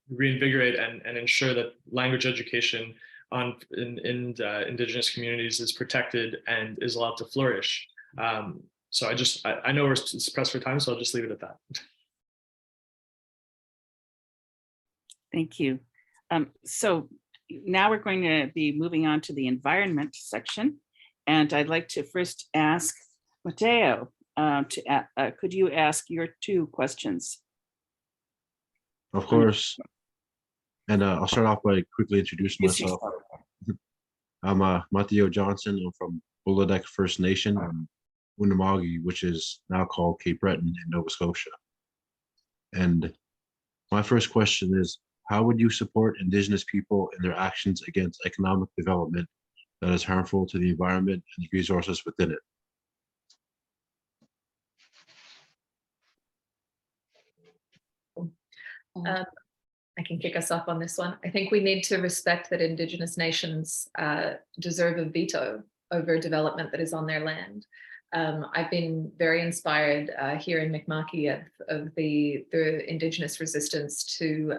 reinvigorate and ensure that language education in Indigenous communities is protected and is allowed to flourish. So I know we're pressed for time, so I'll just leave it at that. Thank you. So now we're going to be moving on to the environment section. And I'd like to first ask Mateo, could you ask your two questions? Of course. And I'll start off by quickly introducing myself. I'm Mateo Johnson. I'm from Bulladeck First Nation. Winnemagee, which is now called Cape Breton in Nova Scotia. And my first question is, how would you support Indigenous people in their actions against economic development that is harmful to the environment and the resources within it? I can kick us off on this one. I think we need to respect that Indigenous nations deserve a veto over development that is on their land. I've been very inspired here in Mi'kma'ki of the Indigenous resistance to,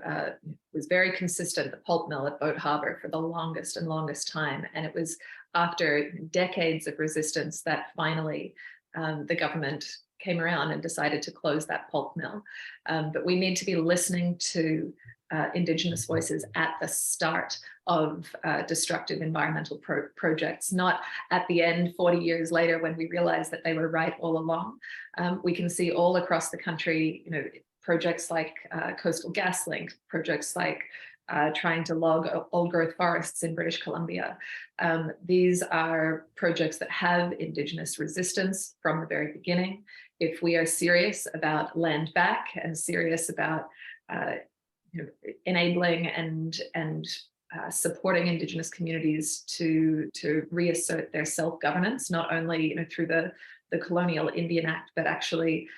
was very consistent, the pulp mill at Boat Harbor for the longest and longest time. And it was after decades of resistance that finally the government came around and decided to close that pulp mill. But we need to be listening to Indigenous voices at the start of destructive environmental projects, not at the end 40 years later when we realize that they were right all along. We can see all across the country, you know, projects like Coastal GasLink, projects like trying to log old growth forests in British Columbia. These are projects that have Indigenous resistance from the very beginning. If we are serious about land back and serious about you know, enabling and supporting Indigenous communities to reassert their self-governance, not only, you know, through the Colonial Indian Act, but actually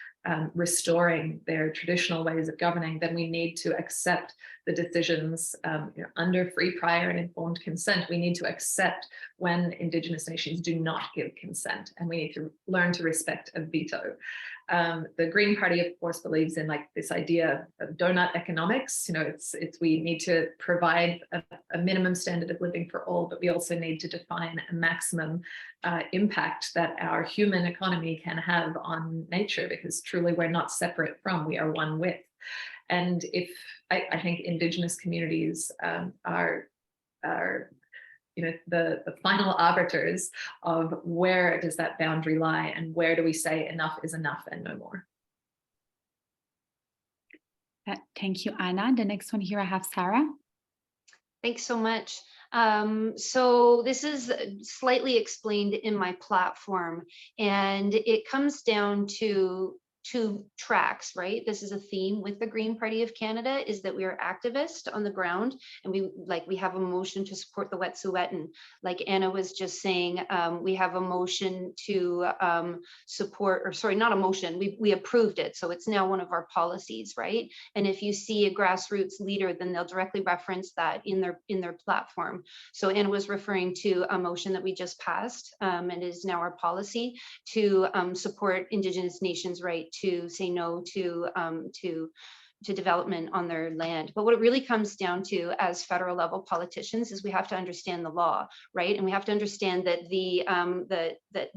restoring their traditional ways of governing, then we need to accept the decisions you know, under free, prior, and informed consent. We need to accept when Indigenous nations do not give consent, and we need to learn to respect a veto. The Green Party, of course, believes in like this idea of donut economics. You know, it's we need to provide a minimum standard of living for all, but we also need to define a maximum impact that our human economy can have on nature, because truly we're not separate from, we are one with. And if I think Indigenous communities are you know, the final arbiters of where does that boundary lie and where do we say enough is enough and no more. Thank you, Anna. The next one here I have Sarah. Thanks so much. So this is slightly explained in my platform, and it comes down to two tracks, right? This is a theme with the Green Party of Canada, is that we are activist on the ground, and we have a motion to support the Wet'suwet'en. Like Anna was just saying, we have a motion to support, or sorry, not a motion, we approved it. So it's now one of our policies, right? And if you see a grassroots leader, then they'll directly reference that in their platform. So Anna was referring to a motion that we just passed, and is now our policy to support Indigenous nations' right to say no to development on their land. But what it really comes down to as federal level politicians is we have to understand the law, right? And we have to understand that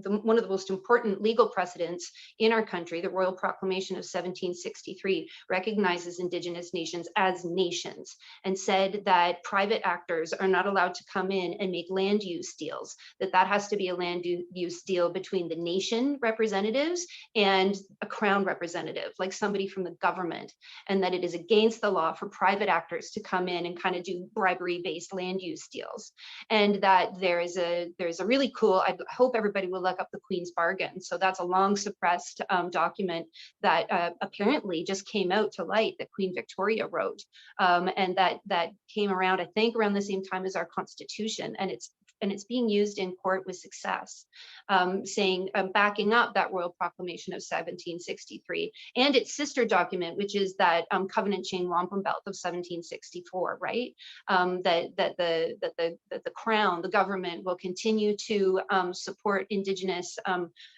one of the most important legal precedents in our country, the Royal Proclamation of 1763, recognizes Indigenous nations as nations and said that private actors are not allowed to come in and make land use deals, that has to be a land use deal between the nation representatives and a crown representative, like somebody from the government. And that it is against the law for private actors to come in and kind of do bribery-based land use deals. And that there's a really cool, I hope everybody will look up the Queen's Bargain. So that's a long suppressed document that apparently just came out to light that Queen Victoria wrote. And that came around, I think, around the same time as our Constitution. And it's being used in court with success, backing up that Royal Proclamation of 1763 and its sister document, which is that Covenant Chain Wampum Belt of 1764, right? That the Crown, the government, will continue to support Indigenous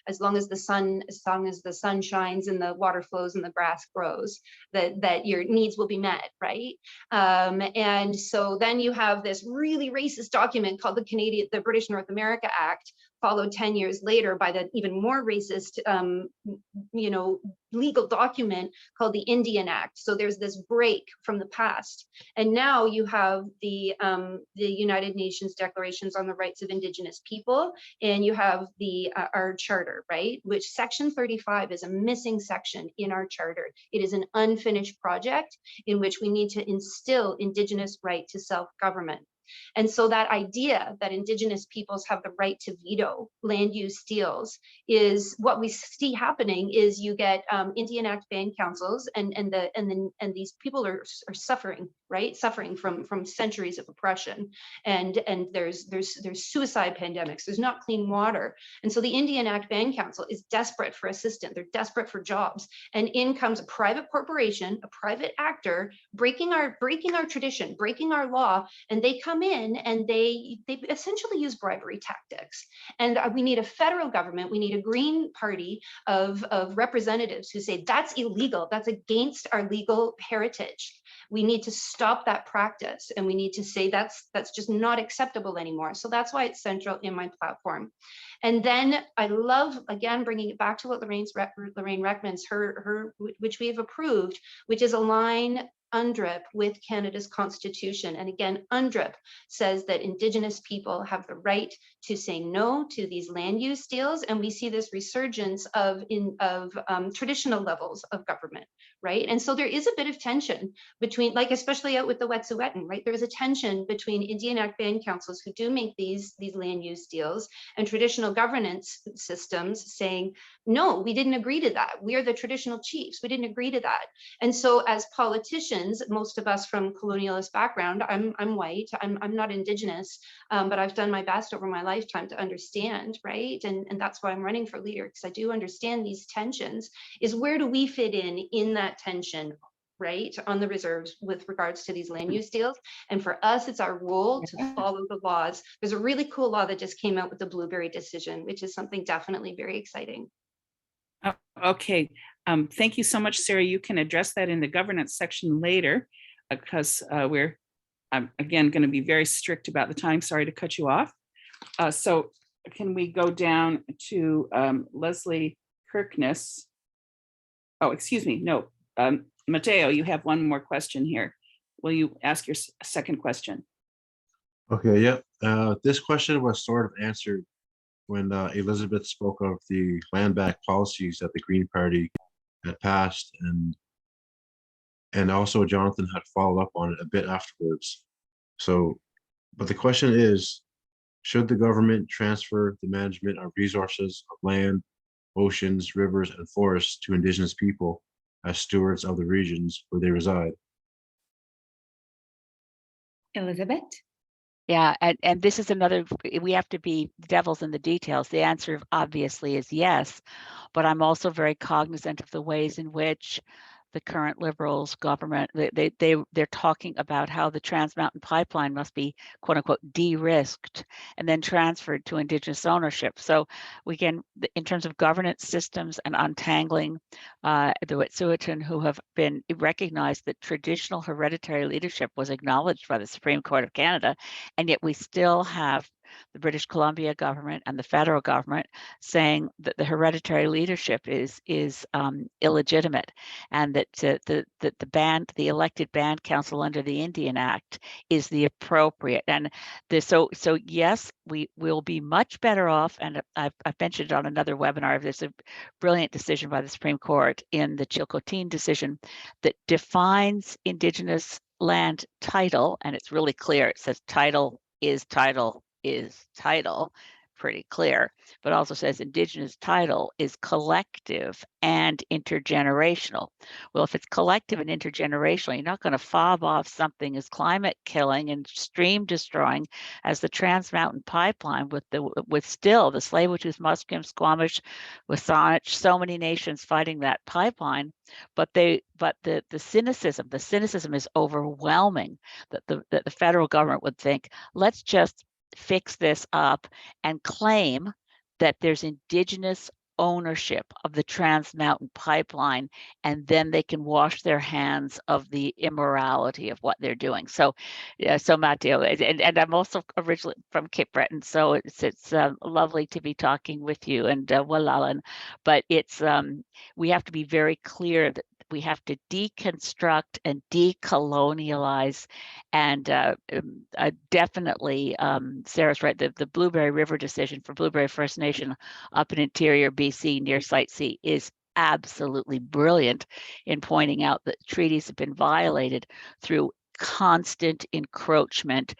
as long as the sun shines and the water flows and the grass grows. That your needs will be met, right? And so then you have this really racist document called the British North America Act, followed 10 years later by the even more racist, legal document called the Indian Act. So there's this break from the past. And now you have the United Nations Declarations on the Rights of Indigenous People, and you have our charter, right? Which Section 35 is a missing section in our charter. It is an unfinished project in which we need to instill Indigenous right to self-government. And so that idea that Indigenous peoples have the right to veto land use deals is what we see happening. Is you get Indian Act band councils, and these people are suffering, right? Suffering from centuries of oppression, and there's suicide pandemics. There's not clean water, and so the Indian Act Band Council is desperate for assistance. They're desperate for jobs, and in comes a private corporation, a private actor, breaking our tradition, breaking our law, and they come in and they essentially use bribery tactics. And we need a federal government. We need a Green Party of representatives who say that's illegal. That's against our legal heritage. We need to stop that practice, and we need to say that's just not acceptable anymore. So that's why it's central in my platform. And then I love, again, bringing it back to what Lorraine recommends, which we have approved, which is align UNDRIP with Canada's Constitution. And again, UNDRIP says that Indigenous people have the right to say no to these land use deals. And we see this resurgence of traditional levels of government, right? And so there is a bit of tension between, like, especially out with the Wet'suwet'en, right? There is a tension between Indian Act band councils who do make these land use deals and traditional governance systems saying, no, we didn't agree to that. We are the traditional chiefs. We didn't agree to that. And so as politicians, most of us from colonialist background, I'm white, I'm not Indigenous, but I've done my best over my lifetime to understand, right? And that's why I'm running for leader, because I do understand these tensions, is where do we fit in that tension, right, on the reserves with regards to these land use deals. And for us, it's our role to follow the laws. There's a really cool law that just came out with the Blueberry decision, which is something definitely very exciting. Okay, thank you so much, Sarah. You can address that in the governance section later, because I'm again going to be very strict about the time. Sorry to cut you off. So can we go down to Leslie Kirkness? Oh, excuse me. No, Mateo, you have one more question here. Will you ask your second question? Okay, yeah. This question was sort of answered when Elizabeth spoke of the land back policies that the Green Party had passed, and also Jonathan had followed up on it a bit afterwards. So, but the question is, should the government transfer the management of resources of land, oceans, rivers, and forests to Indigenous people as stewards of the regions where they reside? Elizabeth? Yeah, and this is another, we have to be devils in the details. The answer obviously is yes, but I'm also very cognizant of the ways in which the current Liberals government, they're talking about how the Trans Mountain Pipeline must be, quote unquote, de-risked and then transferred to Indigenous ownership. So we can, in terms of governance systems and untangling the Wet'suwet'en, who have been recognized that traditional hereditary leadership was acknowledged by the Supreme Court of Canada, and yet we still have the British Columbia government and the federal government saying that the hereditary leadership is illegitimate, and that the elected band council under the Indian Act is the appropriate. And so yes, we will be much better off. And I've mentioned on another webinar, there's a brilliant decision by the Supreme Court in the Chilcotin decision that defines Indigenous land title, and it's really clear. It says title is title is title, pretty clear, but also says Indigenous title is collective and intergenerational. Well, if it's collective and intergenerational, you're not going to fob off something as climate killing and stream destroying as the Trans Mountain Pipeline with still the Tsleil-Waututh, Musqueam, Squamish, Wasanich, so many nations fighting that pipeline. But the cynicism is overwhelming that the federal government would think, let's just fix this up and claim that there's Indigenous ownership of the Trans Mountain Pipeline, and then they can wash their hands of the immorality of what they're doing. So, yeah, so Matteo, and I'm also originally from Cape Breton, so it's lovely to be talking with you and Walalan, but it's we have to be very clear that we have to deconstruct and decolonialize, and definitely Sarah's right. The Blueberry River decision for Blueberry First Nation up in interior BC near Site C is absolutely brilliant in pointing out that treaties have been violated through constant encroachment,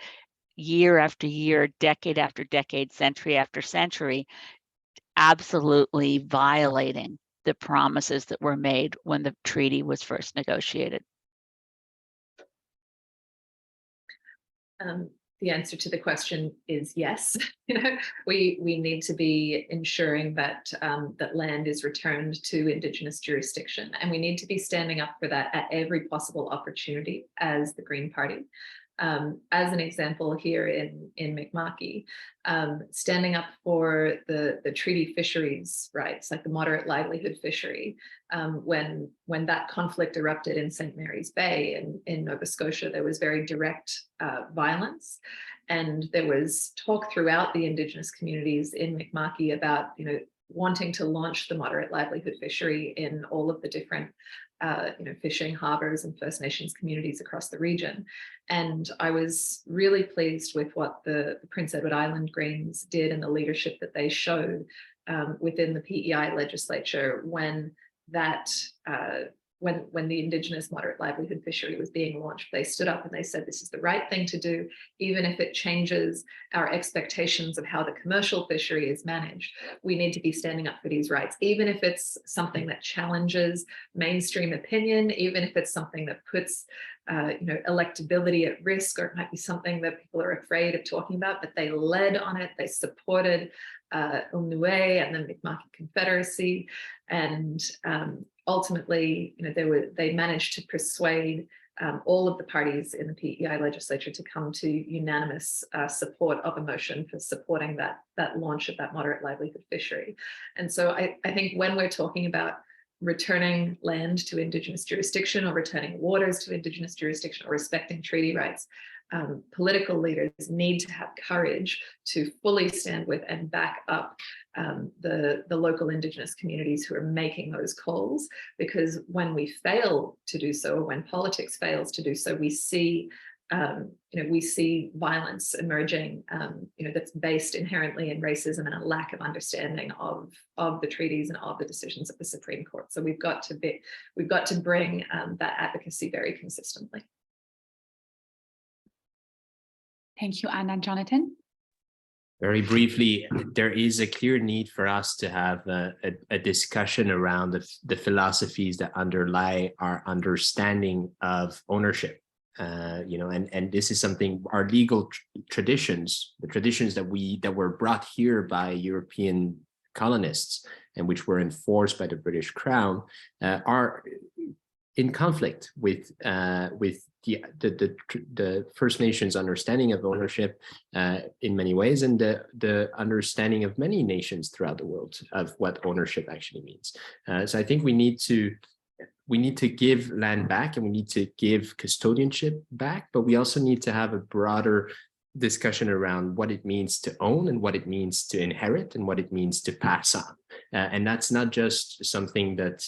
year after year, decade after decade, century after century, absolutely violating the promises that were made when the treaty was first negotiated? The answer to the question is yes. We need to be ensuring that that land is returned to Indigenous jurisdiction, and we need to be standing up for that at every possible opportunity as the Green Party. As an example here in Mi'kma'ki, standing up for the treaty fisheries rights, like the moderate livelihood fishery, when that conflict erupted in St. Mary's Bay in Nova Scotia, there was very direct violence, and there was talk throughout the Indigenous communities in Mi'kma'ki about wanting to launch the moderate livelihood fishery in all of the different fishing harbors and First Nations communities across the region. And I was really pleased with what the Prince Edward Island Greens did and the leadership that they showed within the PEI legislature when that when the Indigenous moderate livelihood fishery was being launched. They stood up and they said, this is the right thing to do, even if it changes our expectations of how the commercial fishery is managed. We need to be standing up for these rights, even if it's something that challenges mainstream opinion, even if it's something that puts electability at risk, or it might be something that people are afraid of talking about, but they led on it. They supported Ulnuwe and the Mi'kma'ki Confederacy, and ultimately, they managed to persuade all of the parties in the PEI legislature to come to unanimous support of a motion for supporting that launch of that moderate livelihood fishery. And so I think when we're talking about returning land to Indigenous jurisdiction, or returning waters to Indigenous jurisdiction, or respecting treaty rights, political leaders need to have courage to fully stand with and back up the local Indigenous communities who are making those calls. Because when we fail to do so, or when politics fails to do so, we see violence emerging, that's based inherently in racism and a lack of understanding of the treaties and of the decisions of the Supreme Court. So we've got to bring that advocacy very consistently. Thank you, Anna. Jonathan? Very briefly, there is a clear need for us to have a discussion around the philosophies that underlie our understanding of ownership. And this is something, our legal traditions, the traditions that were brought here by European colonists and which were enforced by the British Crown, are in conflict with the First Nations understanding of ownership in many ways, and the understanding of many nations throughout the world of what ownership actually means. So I think we need to give land back, and we need to give custodianship back, but we also need to have a broader discussion around what it means to own, and what it means to inherit, and what it means to pass on. And that's not just something that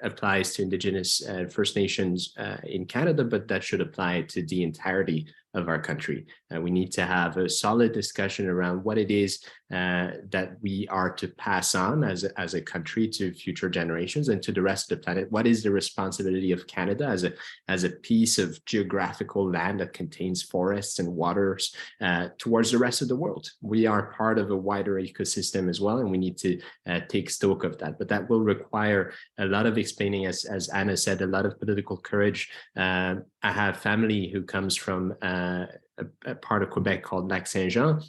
applies to Indigenous First Nations in Canada, but that should apply to the entirety of our country. We need to have a solid discussion around what it is that we are to pass on as a country to future generations and to the rest of the planet. What is the responsibility of Canada as a piece of geographical land that contains forests and waters towards the rest of the world? We are part of a wider ecosystem as well, and we need to take stock of that. But that will require a lot of explaining, as Anna said, a lot of political courage. I have family who comes from a part of Quebec called Lac Saint-Jean,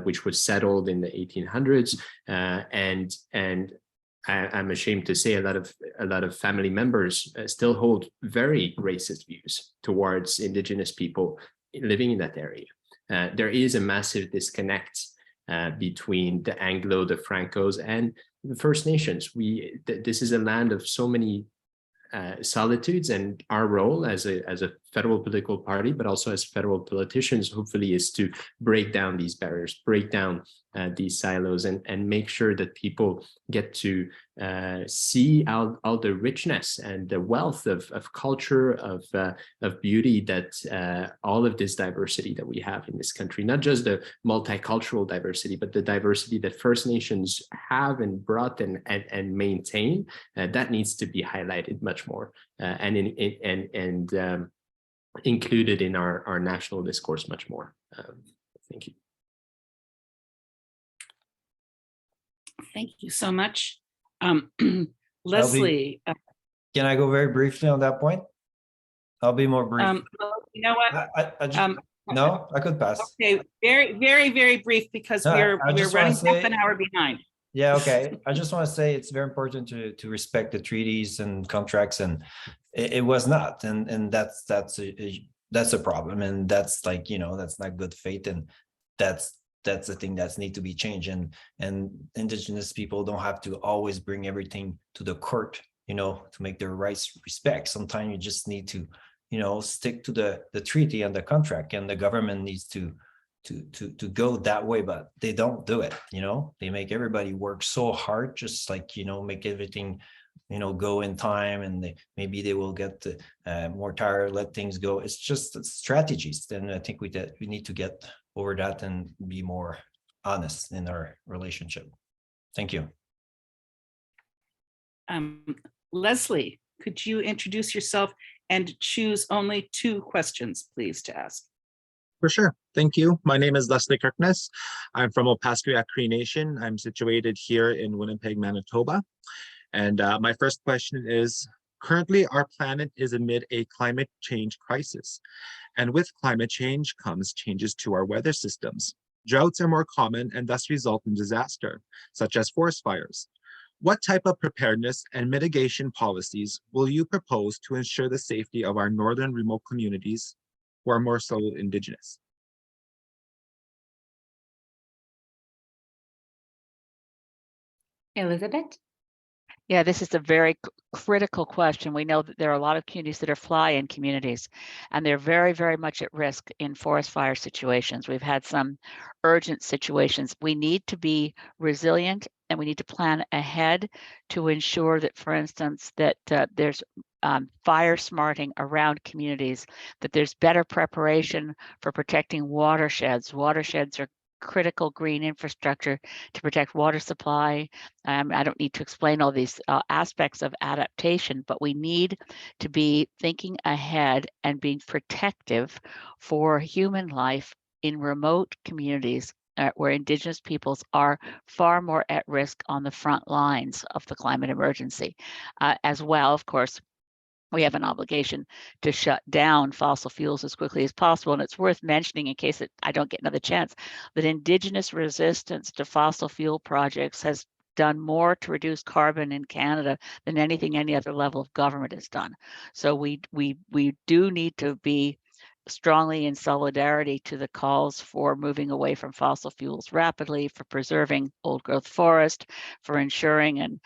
which was settled in the 1800s, and I'm ashamed to say a lot of family members still hold very racist views towards Indigenous people living in that area. There is a massive disconnect between the Anglo, the Francos, and the First Nations. This is a land of so many solitudes, and our role as a federal political party, but also as federal politicians, hopefully, is to break down these barriers, break down these silos, and make sure that people get to see all the richness and the wealth of culture, of beauty, that all of this diversity that we have in this country, not just the multicultural diversity, but the diversity that First Nations have and brought and maintain, that needs to be highlighted much more and included in our national discourse much more. Thank you. Thank you so much. Leslie, Can I go very briefly on that point? I'll be more brief. well, you know what? I just, no, I could pass. Okay, very brief because No, we're I just wanna running half say- an hour behind. Yeah, okay. I just want to say it's very important to respect the treaties and contracts, and it was not, and that's a problem, and that's like, you know, that's not good faith, and that's the thing that's need to be changed, and Indigenous people don't have to always bring everything to the court, you know, to make their rights respect. Sometimes you just need to, you know, stick to the treaty and the contract, and the government needs to go that way, but they don't do it. You know, they make everybody work so hard, just like, you know, make everything, you know, go in time, and maybe they will get more tired, let things go. It's just strategies. Then I think we need to get over that and be more honest in our relationship. Thank you. Leslie, could you introduce yourself and choose only 2 questions, please, to ask? For sure. Thank you. My name is Leslie Kirkness. I'm from Opaskwayak Cree Nation. I'm situated here in Winnipeg, Manitoba. And my first question is, currently our planet is amid a climate change crisis. And with climate change comes changes to our weather systems. Droughts are more common and thus result in disaster, such as forest fires. What type of preparedness and mitigation policies will you propose to ensure the safety of our northern remote communities who are more so Indigenous? Elizabeth? Yeah, this is a very critical question. We know that there are a lot of communities that are fly-in communities, and they're very much at risk in forest fire situations. We've had some urgent situations. We need to be resilient, and we need to plan ahead to ensure that, for instance, that there's fire smarting around communities, that there's better preparation for protecting watersheds. Watersheds are critical green infrastructure to protect water supply. I don't need to explain all these aspects of adaptation, but we need to be thinking ahead and being protective for human life in remote communities where Indigenous peoples are far more at risk on the front lines of the climate emergency. As well, of course, we have an obligation to shut down fossil fuels as quickly as possible. And it's worth mentioning, in case I don't get another chance, that Indigenous resistance to fossil fuel projects has done more to reduce carbon in Canada than anything any other level of government has done. So we do need to be strongly in solidarity to the calls for moving away from fossil fuels rapidly, for preserving old growth forest, for ensuring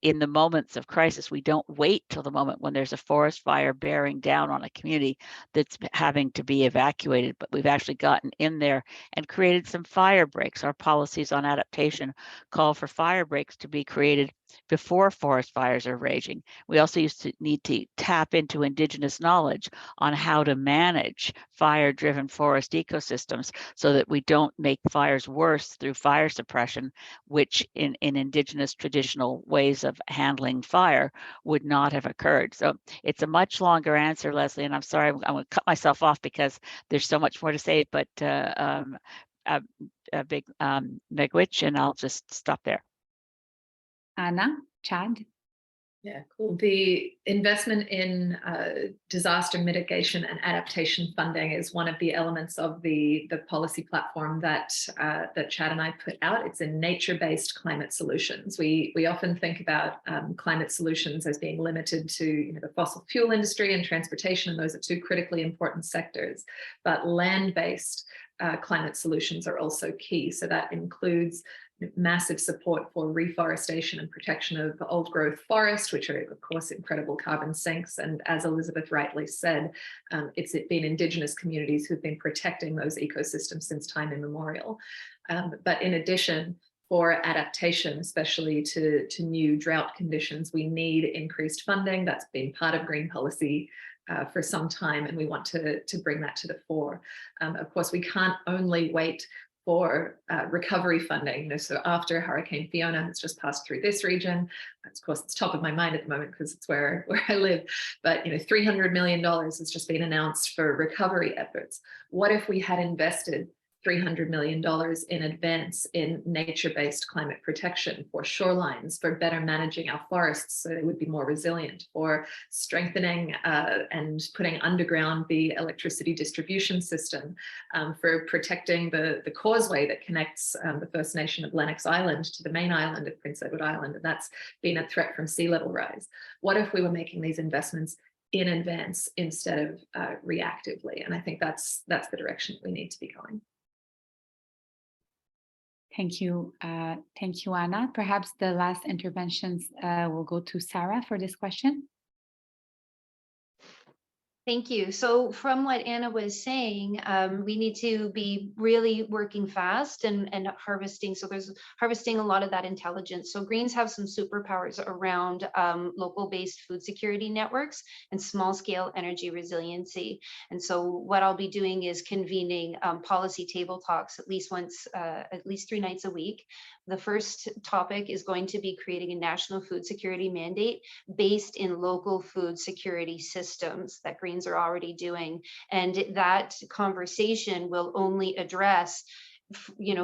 in the moments of crisis, we don't wait till the moment when there's a forest fire bearing down on a community that's having to be evacuated, but we've actually gotten in there and created some fire breaks. Our policies on adaptation call for fire breaks to be created before forest fires are raging. We also need to tap into Indigenous knowledge on how to manage fire-driven forest ecosystems so that we don't make fires worse through fire suppression, which in Indigenous traditional ways of handling fire would not have occurred. So it's a much longer answer, Leslie, and I'm sorry, I'm going to cut myself off because there's so much more to say, but a big miigwech, and I'll just stop there. Anna, Chad? Yeah, cool. The investment in disaster mitigation and adaptation funding is one of the elements of the policy platform that Chad and I put out. It's in nature-based climate solutions. We often think about climate solutions as being limited to the fossil fuel industry and transportation, and those are 2 critically important sectors. But land-based climate solutions are also key. So that includes massive support for reforestation and protection of old growth forest, which are of course incredible carbon sinks. And as Elizabeth rightly said, it's been Indigenous communities who've been protecting those ecosystems since time immemorial. But in addition, for adaptation, especially to new drought conditions, we need increased funding. That's been part of green policy for some time, and we want to bring that to the fore. Of course, we can't only wait for recovery funding. So after Hurricane Fiona has just passed through this region, of course, it's top of my mind at the moment because it's where I live, but $300 million has just been announced for recovery efforts. What if we had invested $300 million in advance in nature-based climate protection, for shorelines, for better managing our forests so they would be more resilient, for strengthening and putting underground the electricity distribution system, for protecting the causeway that connects the First Nation of Lennox Island to the main island of Prince Edward Island, and that's been a threat from sea level rise. What if we were making these investments in advance instead of reactively? And I think that's the direction we need to be going. Thank you. Thank you, Anna. Perhaps the last interventions will go to Sarah for this question. Thank you. So from what Anna was saying, we need to be really working fast and harvesting. So there's harvesting a lot of that intelligence. So Greens have some superpowers around local-based food security networks and small-scale energy resiliency. And so what I'll be doing is convening policy table talks at least 3 nights a week. The first topic is going to be creating a national food security mandate based in local food security systems that Greens are already doing. And that conversation will only address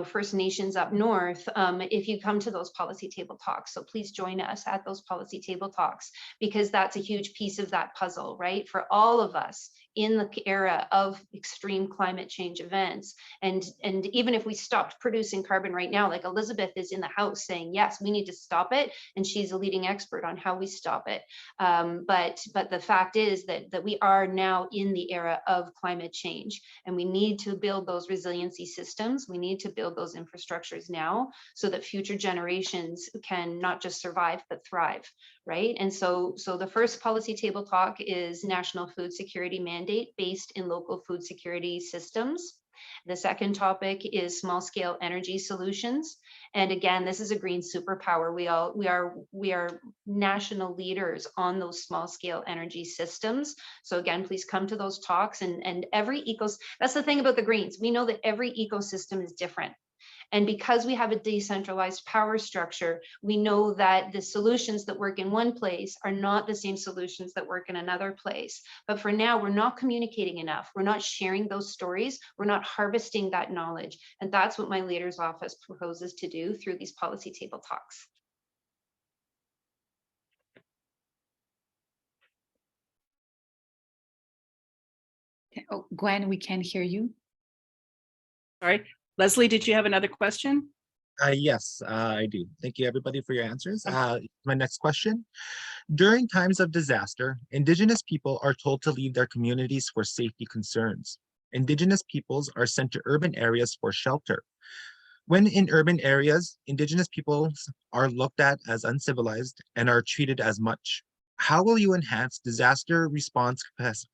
First Nations up north, if you come to those policy table talks. So please join us at those policy table talks, because that's a huge piece of that puzzle, right? For all of us in the era of extreme climate change events. And even if we stopped producing carbon right now, like Elizabeth is in the House saying, yes, we need to stop it. And she's a leading expert on how we stop it. But the fact is that we are now in the era of climate change, and we need to build those resiliency systems. We need to build those infrastructures now so that future generations can not just survive, but thrive, right? And so the first policy table talk is National Food Security Mandate based in local food security systems. The second topic is small scale energy solutions. And again, this is a green superpower. We are national leaders on those small scale energy systems. So again, please come to those talks, and every that's the thing about the Greens. We know that every ecosystem is different. And because we have a decentralized power structure, we know that the solutions that work in one place are not the same solutions that work in another place. But for now, we're not communicating enough. We're not sharing those stories. We're not harvesting that knowledge. And that's what my leader's office proposes to do through these policy table talks. Oh, Gwen, we can't hear you. Sorry. Leslie, did you have another question? Yes, I do. Thank you, everybody, for your answers. My next question. During times of disaster, Indigenous people are told to leave their communities for safety concerns. Indigenous peoples are sent to urban areas for shelter. When in urban areas, Indigenous peoples are looked at as uncivilized and are treated as much. How will you enhance disaster response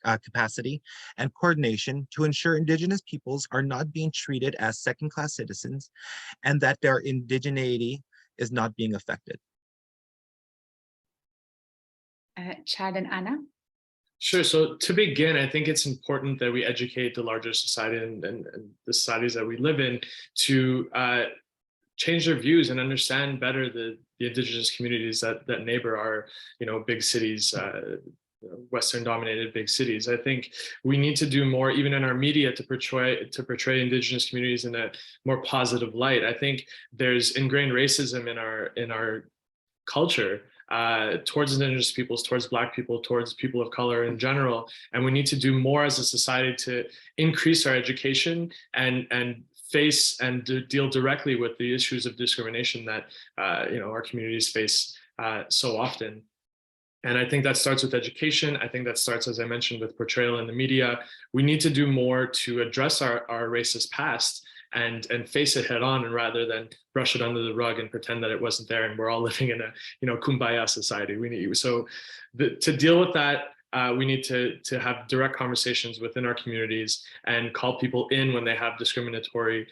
capacity and coordination to ensure Indigenous peoples are not being treated as second-class citizens and that their indigeneity is not being affected? Chad and Anna? Sure. So to begin, I think it's important that we educate the larger society and the societies that we live in to change their views and understand better the Indigenous communities that neighbor our, big cities, Western dominated big cities. I think we need to do more, even in our media, to portray Indigenous communities in a more positive light. I think there's ingrained racism in our culture towards Indigenous peoples, towards Black people, towards people of color in general. And we need to do more as a society to increase our education and face and deal directly with the issues of discrimination that our communities face so often. And I think that starts with education. I think that starts, as I mentioned, with portrayal in the media. We need to do more to address our racist past and face it head on, and rather than brush it under the rug and pretend that it wasn't there and we're all living in a kumbaya society. To deal with that, we need to have direct conversations within our communities and call people in when they have discriminatory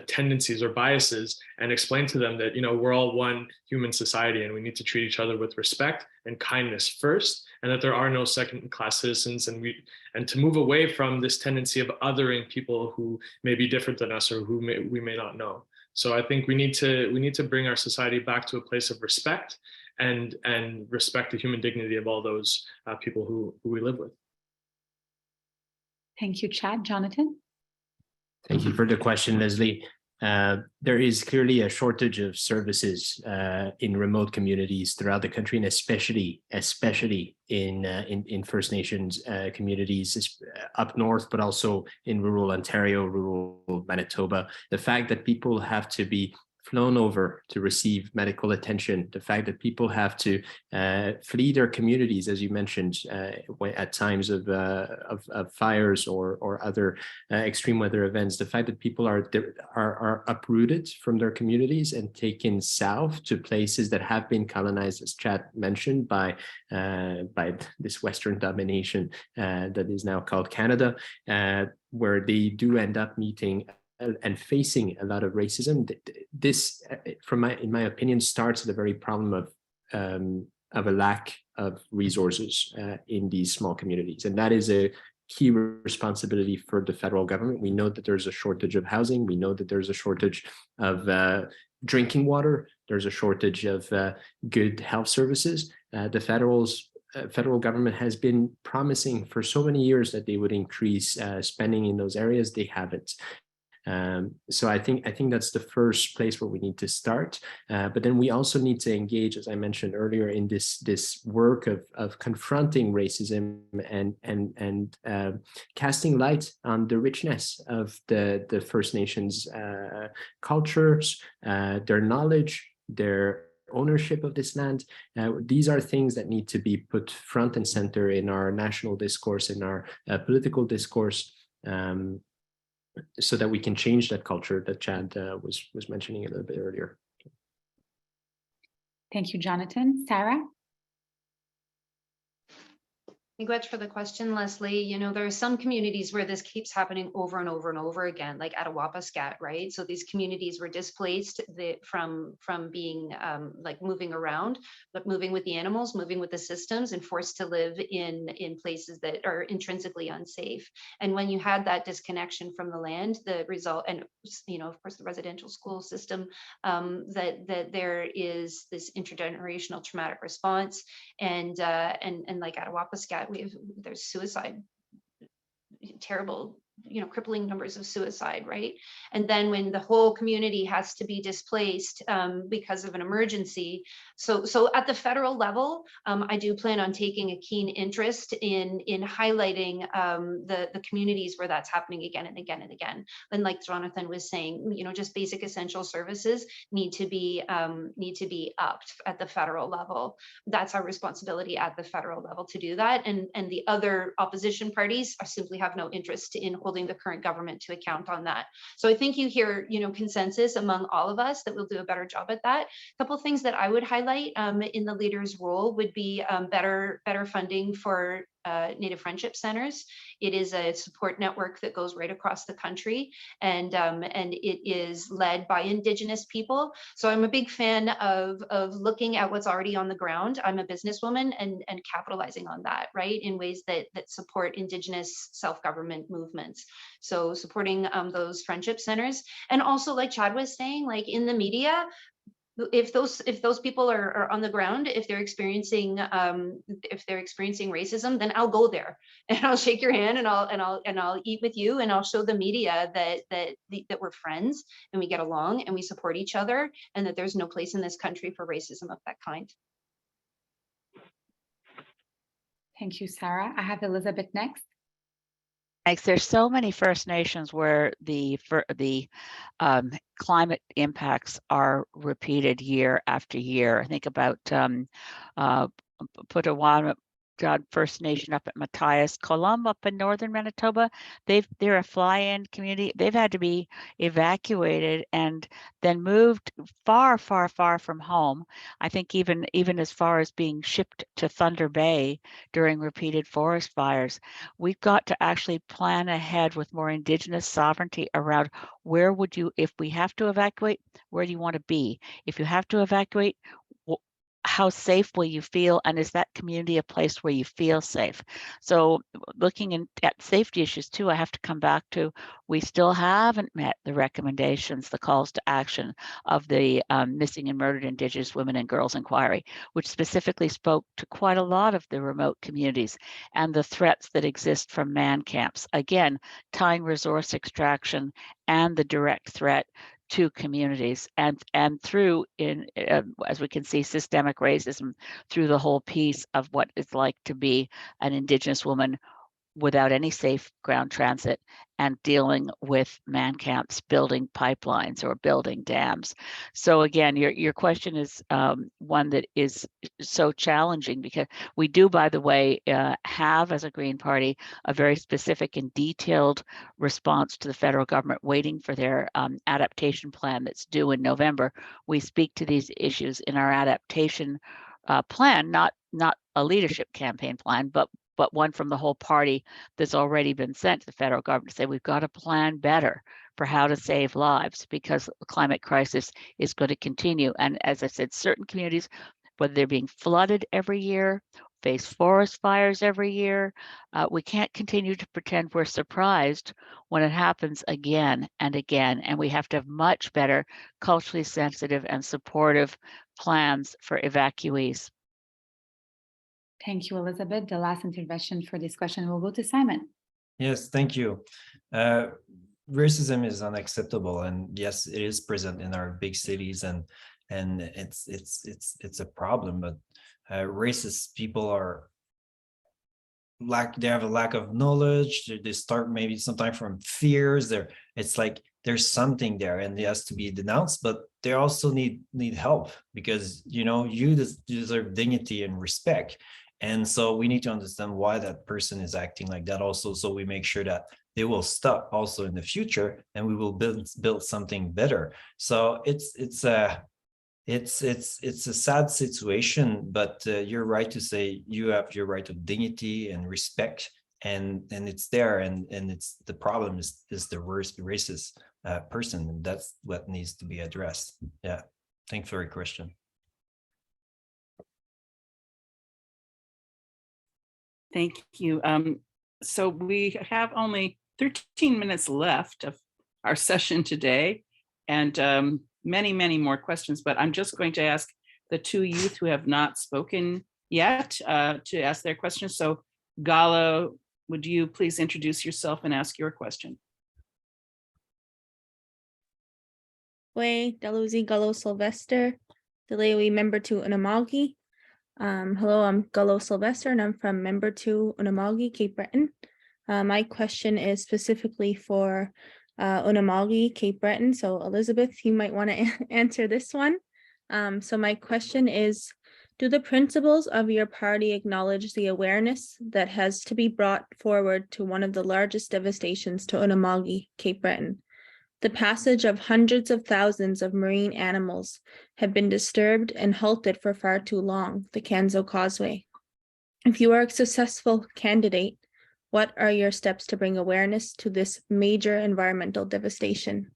tendencies or biases, and explain to them that we're all one human society and we need to treat each other with respect and kindness first, and that there are no second-class citizens, and to move away from this tendency of othering people who may be different than us or who we may not know. So I think we need to bring our society back to a place of respect and respect the human dignity of all those people who we live with. Thank you, Chad. Jonathan? Thank you for the question, Leslie. There is clearly a shortage of services in remote communities throughout the country, and especially in First Nations communities up north, but also in rural Ontario, rural Manitoba. The fact that people have to be flown over to receive medical attention, the fact that people have to flee their communities, as you mentioned, at times of fires or other extreme weather events, the fact that people are uprooted from their communities and taken south to places that have been colonized, as Chad mentioned, by this Western domination that is now called Canada, where they do end up meeting and facing a lot of racism. This, in my opinion, starts at the very problem of a lack of resources in these small communities, and that is a key responsibility for the federal government. We know that there's a shortage of housing. We know that there's a shortage of drinking water. There's a shortage of good health services. The federal government has been promising for so many years that they would increase spending in those areas. They haven't. So I think that's the first place where we need to start. But then we also need to engage, as I mentioned earlier, in this work of confronting racism and casting light on the richness of the First Nations cultures, their knowledge, their ownership of this land. These are things that need to be put front and center in our national discourse, in our political discourse. So that we can change that culture that Chad was mentioning a little bit earlier. Thank you, Jonathan. Sarah? Thank you much for the question, Leslie. You know, there are some communities where this keeps happening over and over and over again, like Attawapaskat, right? So these communities were displaced from being like moving around, but moving with the animals, moving with the systems, and forced to live in places that are intrinsically unsafe. And when you had that disconnection from the land, the result, and you know, of course, the residential school system, that there is this intergenerational traumatic response, and like Attawapaskat, there's suicide, terrible, you know, crippling numbers of suicide, right? And then when the whole community has to be displaced because of an emergency. So at the federal level, I do plan on taking a keen interest in highlighting the communities where that's happening again and again and again. And like Jonathan was saying, you know, just basic essential services need to be upped at the federal level. That's our responsibility at the federal level to do that. And the other opposition parties simply have no interest in holding the current government to account on that. So I think you hear, you know, consensus among all of us that we'll do a better job at that. A couple of things that I would highlight in the leader's role would be better funding for Native Friendship Centers. It is a support network that goes right across the country, and it is led by Indigenous people. So I'm a big fan of looking at what's already on the ground. I'm a businesswoman and capitalizing on that, right, in ways that support Indigenous self-government movements. So supporting those friendship centers, and also like Chad was saying, like in the media, if those people are on the ground, if they're experiencing racism, then I'll go there and I'll shake your hand and I'll eat with you, and I'll show the media that we're friends and we get along and we support each other, and that there's no place in this country for racism of that kind. Thank you, Sarah. I have Elizabeth next. Thanks. There's so many First Nations where the climate impacts are repeated year after year. I think about Putawana First Nation up at Matthias, Colum up in northern Manitoba. They're a fly-in community. They've had to be evacuated and then moved far, far, far from home. I think even as far as being shipped to Thunder Bay during repeated forest fires. We've got to actually plan ahead with more Indigenous sovereignty around where would you, if we have to evacuate, where do you want to be? If you have to evacuate, how safe will you feel, and is that community a place where you feel safe? So looking at safety issues too, I have to come back to, we still haven't met the recommendations, the calls to action of the Missing and Murdered Indigenous Women and Girls Inquiry, which specifically spoke to quite a lot of the remote communities and the threats that exist from man camps. Again, tying resource extraction and the direct threat to communities, and through, as we can see, systemic racism through the whole piece of what it's like to be an Indigenous woman without any safe ground transit and dealing with man camps, building pipelines or building dams. So again, your question is one that is so challenging, because we do, by the way, have as a Green Party a very specific and detailed response to the federal government, waiting for their adaptation plan that's due in November. We speak to these issues in our adaptation plan, not a leadership campaign plan, but one from the whole party that's already been sent to the federal government to say we've got to plan better for how to save lives, because the climate crisis is going to continue. And as I said, certain communities, whether they're being flooded every year, face forest fires every year, we can't continue to pretend we're surprised when it happens again and again. And we have to have much better culturally sensitive and supportive plans for evacuees. Thank you, Elizabeth. The last intervention for this question will go to Simon. Yes, thank you. Racism is unacceptable, and yes, it is present in our big cities, and it's a problem. But racist people they have a lack of knowledge. They start maybe sometimes from fears. It's like there's something there, and it has to be denounced. But they also need help, because you deserve dignity and respect. And so we need to understand why that person is acting like that also, so we make sure that they will stop also in the future, and we will build something better. So it's a sad situation, but you're right to say you have your right of dignity and respect, and it's there, and it's the problem is the worst racist person, and that's what needs to be addressed. Yeah, thanks for your question. Thank you. So we have only 13 minutes left of our session today, and many, many more questions, but I'm just going to ask the two youth who have not spoken yet to ask their questions. So Galo, would you please introduce yourself and ask your question? Daluzi Galo Sylvester, Delewi member 2 Unamagi. Hello, I'm Galo Sylvester, and I'm from member 2 Unamagi, Cape Breton. My question is specifically for Unamagi, Cape Breton. So Elizabeth, you might want to answer this one. So my question is, do the principles of your party acknowledge the awareness that has to be brought forward to one of the largest devastations to Unamagi, Cape Breton? The passage of hundreds of thousands of marine animals have been disturbed and halted for far too long, the Canso Causeway. If you are a successful candidate, what are your steps to bring awareness to this major environmental devastation?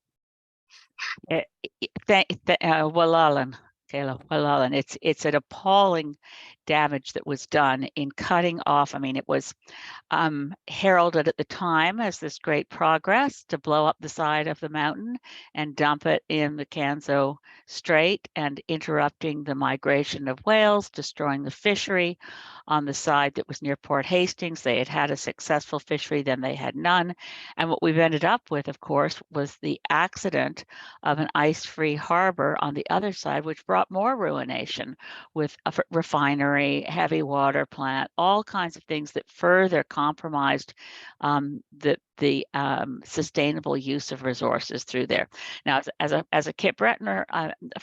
Wallalan, Kayla, Wallalan. It's an appalling damage that was done in cutting off. I mean, it was heralded at the time as this great progress to blow up the side of the mountain and dump it in the Canso Strait, and interrupting the migration of whales, destroying the fishery on the side that was near Port Hastings. They had a successful fishery, then they had none. And what we've ended up with, of course, was the accident of an ice-free harbor on the other side, which brought more ruination with a refinery, heavy water plant, all kinds of things that further compromised the sustainable use of resources through there. Now, as a Cape Bretoner,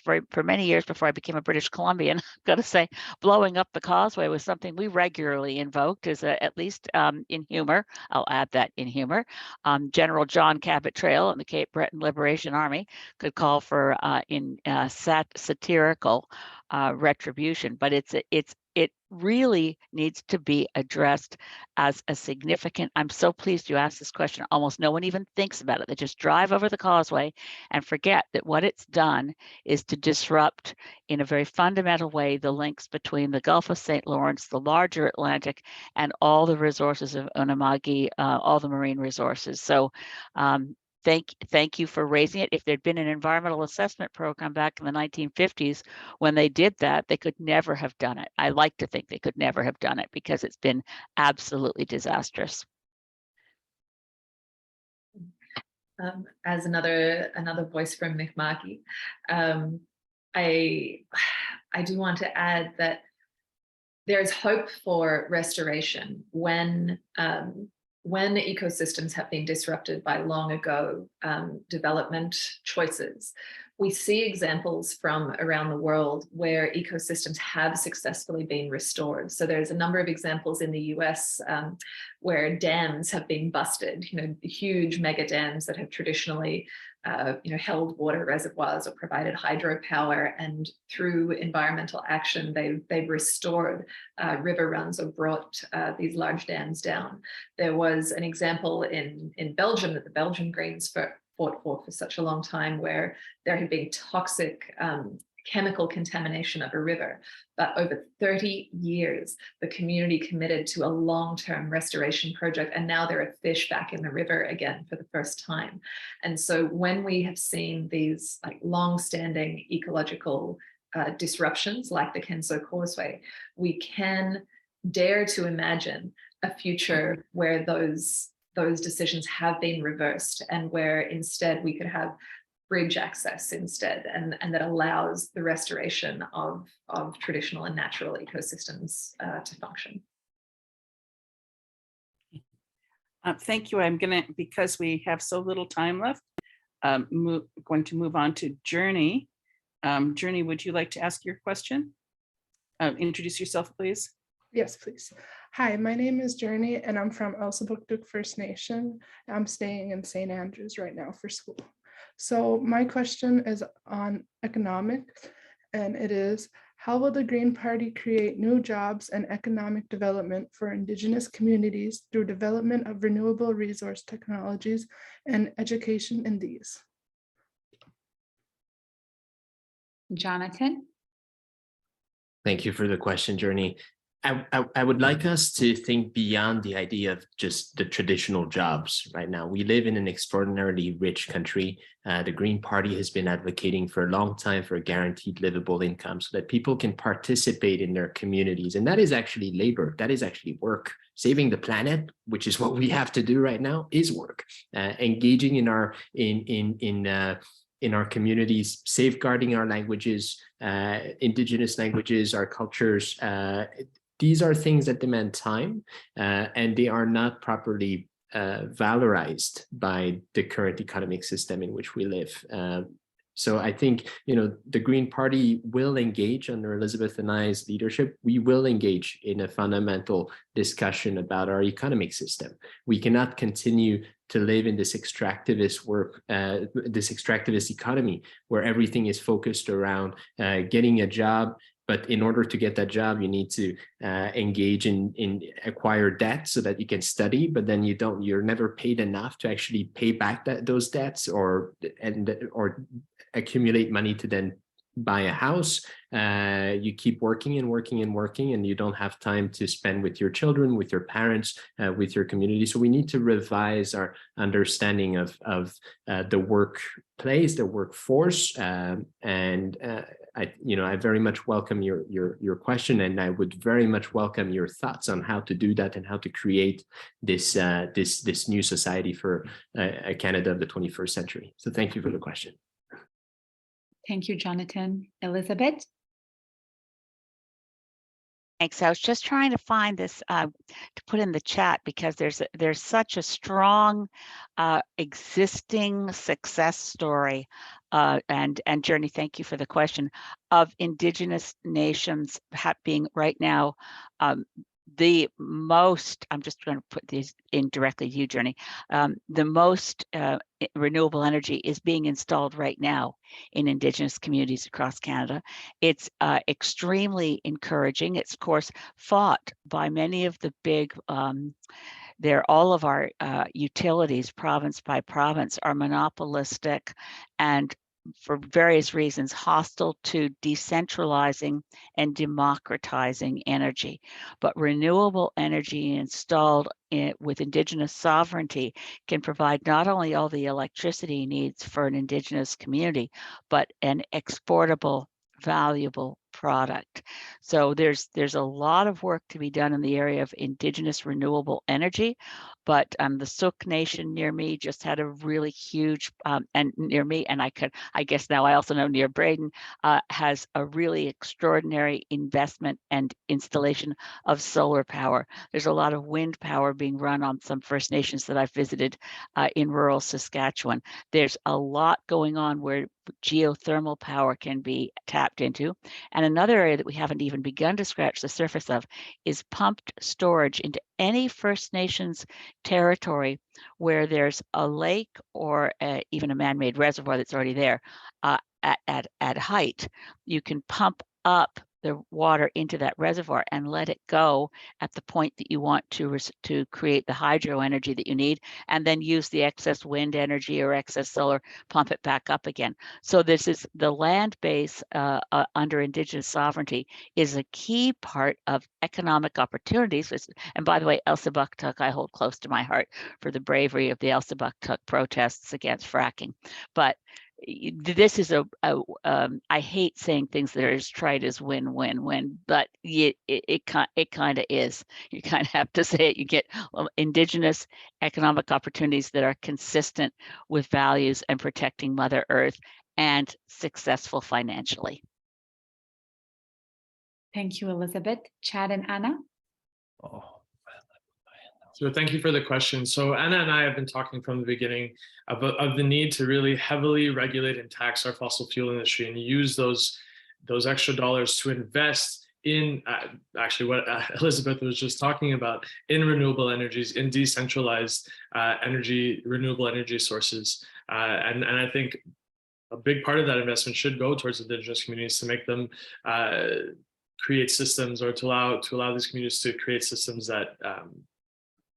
for many years before I became a British Columbian, I've got to say, blowing up the causeway was something we regularly invoked as at least in humor. I'll add that in humor. General John Cabot Trail and the Cape Breton Liberation Army could call for satirical retribution, but it's it really needs to be addressed as a significant. I'm so pleased you asked this question. Almost no one even thinks about it. They just drive over the causeway and forget that what it's done is to disrupt in a very fundamental way the links between the Gulf of St. Lawrence, the larger Atlantic, and all the resources of Unama'ki, all the marine resources. So thank you for raising it. If there'd been an environmental assessment program back in the 1950s, when they did that, they could never have done it. I like to think they could never have done it because it's been absolutely disastrous. As another voice from Mi'kma'ki, I do want to add that there's hope for restoration when ecosystems have been disrupted by long ago development choices. We see examples from around the world where ecosystems have successfully been restored. So there's a number of examples in the US where dams have been busted, huge mega dams that have traditionally held water reservoirs or provided hydropower, and through environmental action, they've restored river runs or brought these large dams down. There was an example in Belgium that the Belgian Greens fought for such a long time, where there had been toxic chemical contamination of a river. But over 30 years, the community committed to a long-term restoration project, and now there are fish back in the river again for the first time. And so when we have seen these long-standing ecological disruptions like the Kenso Causeway, we can dare to imagine a future where those decisions have been reversed, and where instead we could have bridge access instead, and that allows the restoration of traditional and natural ecosystems to function. Thank you. I'm gonna, because we have so little time left, going to move on to Journey. Journey, would you like to ask your question? Introduce yourself, please. Yes, please. Hi, my name is Journey, and I'm from Elsipogtog First Nation. I'm staying in St. Andrews right now for school. So my question is on economics, and it is, how will the Green Party create new jobs and economic development for Indigenous communities through development of renewable resource technologies and education in these? Jonathan? Thank you for the question, Journey. I would like us to think beyond the idea of just the traditional jobs right now. We live in an extraordinarily rich country. The Green Party has been advocating for a long time for a guaranteed livable income so that people can participate in their communities. And that is actually labor, that is actually work. Saving the planet, which is what we have to do right now, is work. Engaging in our communities, safeguarding our languages, Indigenous languages, our cultures. These are things that demand time, and they are not properly valorized by the current economic system in which we live. So I think, the Green Party will engage under Elizabeth and I's leadership. We will engage in a fundamental discussion about our economic system. We cannot continue to live in this extractivist this extractivist economy where everything is focused around getting a job. But in order to get that job, you need to engage in acquire debt so that you can study, but then you're never paid enough to actually pay back those debts or accumulate money to then buy a house. You keep working and working and working, and you don't have time to spend with your children, with your parents, with your community. So we need to revise our understanding of the workplace, the workforce, I very much welcome your question, and I would very much welcome your thoughts on how to do that and how to create this new society for a Canada of the 21st century. So thank you for the question. Thank you, Jonathan. Elizabeth? Thanks. I was just trying to find this to put in the chat because there's such a strong existing success story and Journey, thank you for the question, of Indigenous nations being right now the most, I'm just going to put these in directly to you, Journey, the most renewable energy is being installed right now in Indigenous communities across Canada. It's extremely encouraging. It's, of course, fought by many of the big, all of our utilities, province by province, are monopolistic and for various reasons hostile to decentralizing and democratizing energy. But renewable energy installed with Indigenous sovereignty can provide not only all the electricity needs for an Indigenous community, but an exportable, valuable product. So there's a lot of work to be done in the area of Indigenous renewable energy, but the Sook Nation near me just had a really huge, and near me, and I guess now I also know near Braden, has a really extraordinary investment and installation of solar power. There's a lot of wind power being run on some First Nations that I've visited in rural Saskatchewan. There's a lot going on where geothermal power can be tapped into. And another area that we haven't even begun to scratch the surface of is pumped storage into any First Nations territory where there's a lake or even a man-made reservoir that's already there at height. You can pump up the water into that reservoir and let it go at the point that you want to create the hydro energy that you need, and then use the excess wind energy or excess solar, pump it back up again. So this is the land base under Indigenous sovereignty is a key part of economic opportunities. And by the way, Elsipogtog I hold close to my heart for the bravery of the Elsipogtog protests against fracking. But this is I hate saying things that are as trite as win-win-win, but it kind of is. You kind of have to say it. You get Indigenous economic opportunities that are consistent with values and protecting Mother Earth and successful financially. Thank you, Elizabeth. Chad and Anna? So thank you for the question. So Anna and I have been talking from the beginning of the need to really heavily regulate and tax our fossil fuel industry and use those extra dollars to invest in actually what Elizabeth was just talking about, in renewable energies, in decentralized renewable energy sources. And I think a big part of that investment should go towards Indigenous communities to make them create systems, or to allow these communities to create systems that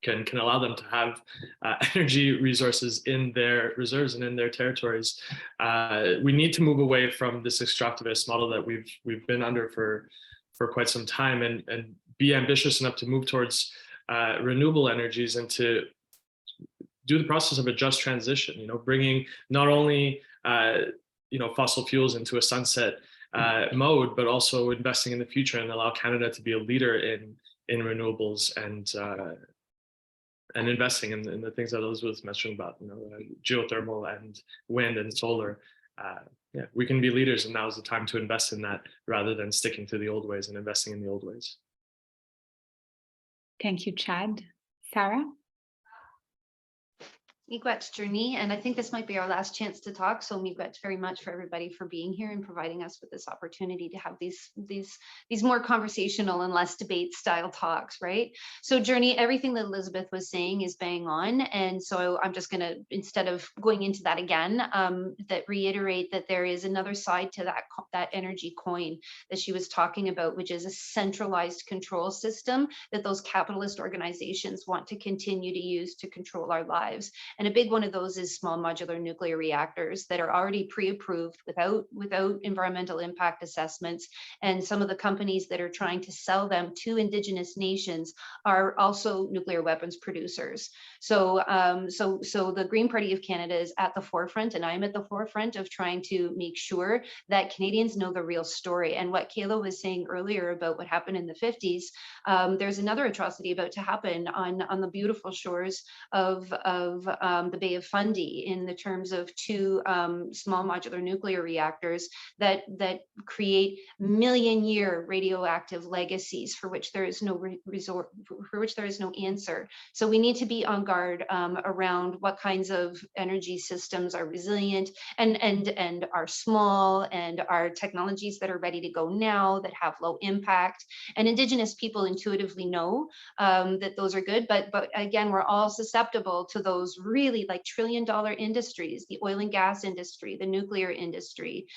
can allow them to have energy resources in their reserves and in their territories. We need to move away from this extractivist model that we've been under for quite some time, and be ambitious enough to move towards renewable energies and to do the process of a just transition. Bringing not only fossil fuels into a sunset mode, but also investing in the future and allow Canada to be a leader in renewables and investing in the things that Elizabeth mentioned about, geothermal and wind and solar. Yeah, we can be leaders, and now is the time to invest in that rather than sticking to the old ways and investing in the old ways. Thank you, Chad. Sarah? Miigwet's journey, and I think this might be our last chance to talk. So Miigwet's very much for everybody for being here and providing us with this opportunity to have these more conversational and less debate style talks, right? So Journey, everything that Elizabeth was saying is bang on, and so I'm just going to, instead of going into that again, that reiterate that there is another side to that energy coin that she was talking about, which is a centralized control system that those capitalist organizations want to continue to use to control our lives. And a big one of those is small modular nuclear reactors that are already pre-approved without environmental impact assessments. And some of the companies that are trying to sell them to Indigenous nations are also nuclear weapons producers. So the Green Party of Canada is at the forefront, and I'm at the forefront of trying to make sure that Canadians know the real story. And what Kayla was saying earlier about what happened in the 50s, there's another atrocity about to happen on the beautiful shores of the Bay of Fundy in the terms of 2 small modular nuclear reactors that create million-year radioactive legacies for which there is no answer. So we need to be on guard around what kinds of energy systems are resilient and are small, and are technologies that are ready to go now that have low impact. And Indigenous people intuitively know that those are good, but again, we're all susceptible to those really like trillion-dollar industries, the oil and gas industry, the nuclear industry.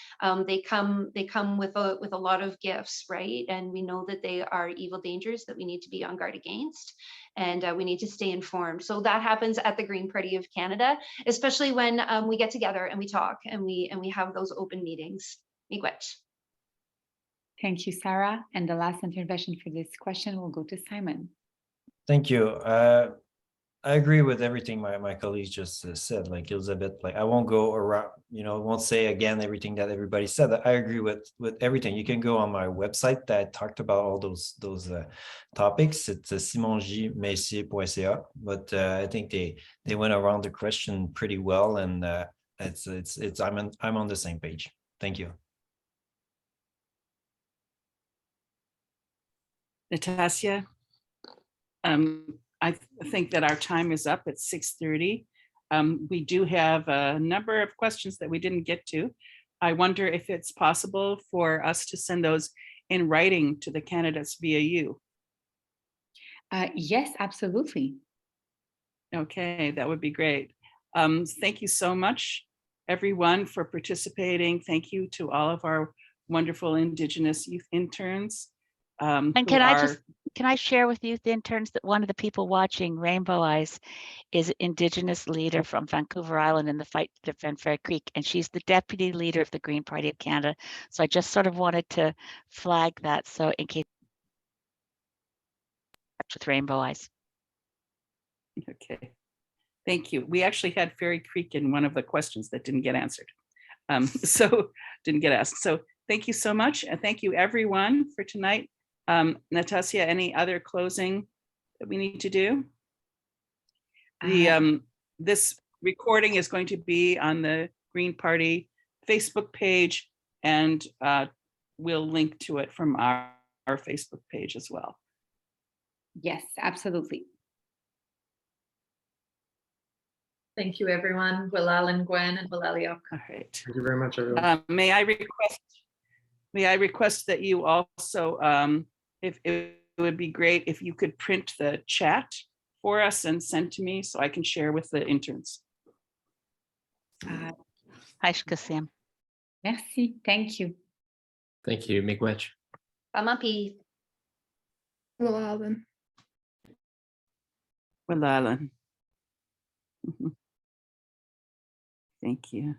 They come with a lot of gifts, right? And we know that they are evil dangers that we need to be on guard against, and we need to stay informed. So that happens at the Green Party of Canada, especially when we get together and we talk and we have those open meetings. Miigwech. Thank you, Sarah. And the last intervention for this question will go to Simon. Thank you. I agree with everything my colleagues just said. Like Elizabeth, like I won't go around, won't say again everything that everybody said. I agree with everything. You can go on my website that talked about all those topics. It's simongmessier.ca. But I think they went around the question pretty well, and I'm on the same page. Thank you. Natasha, I think that our time is up at 6:30. We do have a number of questions that we didn't get to. I wonder if it's possible for us to send those in writing to the candidates via you. Yes, absolutely. Okay, that would be great. Thank you so much, everyone, for participating. Thank you to all of our wonderful Indigenous youth interns. And can I share with youth interns that one of the people watching Rainbow Eyes is an Indigenous leader from Vancouver Island in the fight to defend Fair Creek, and she's the deputy leader of the Green Party of Canada. So I just sort of wanted to flag that, so in case with Rainbow Eyes. Okay, thank you. We actually had Fairy Creek in one of the questions that didn't get answered. So didn't get asked. So thank you so much. And thank you everyone for tonight. Natasha, any other closing that we need to do? This recording is going to be on the Green Party Facebook page, and we'll link to it from our Facebook page as well. Yes, absolutely. Thank you, everyone. Willal and Gwen and Willaliok. All right. Thank you very much, everyone. May I request that you also, if it would be great if you could print the chat for us and send to me so I can share with the interns. Haishkasim. Merci. Thank you. Thank you, Miigwech. Pamapi. Willal. Well, Alan. Thank you.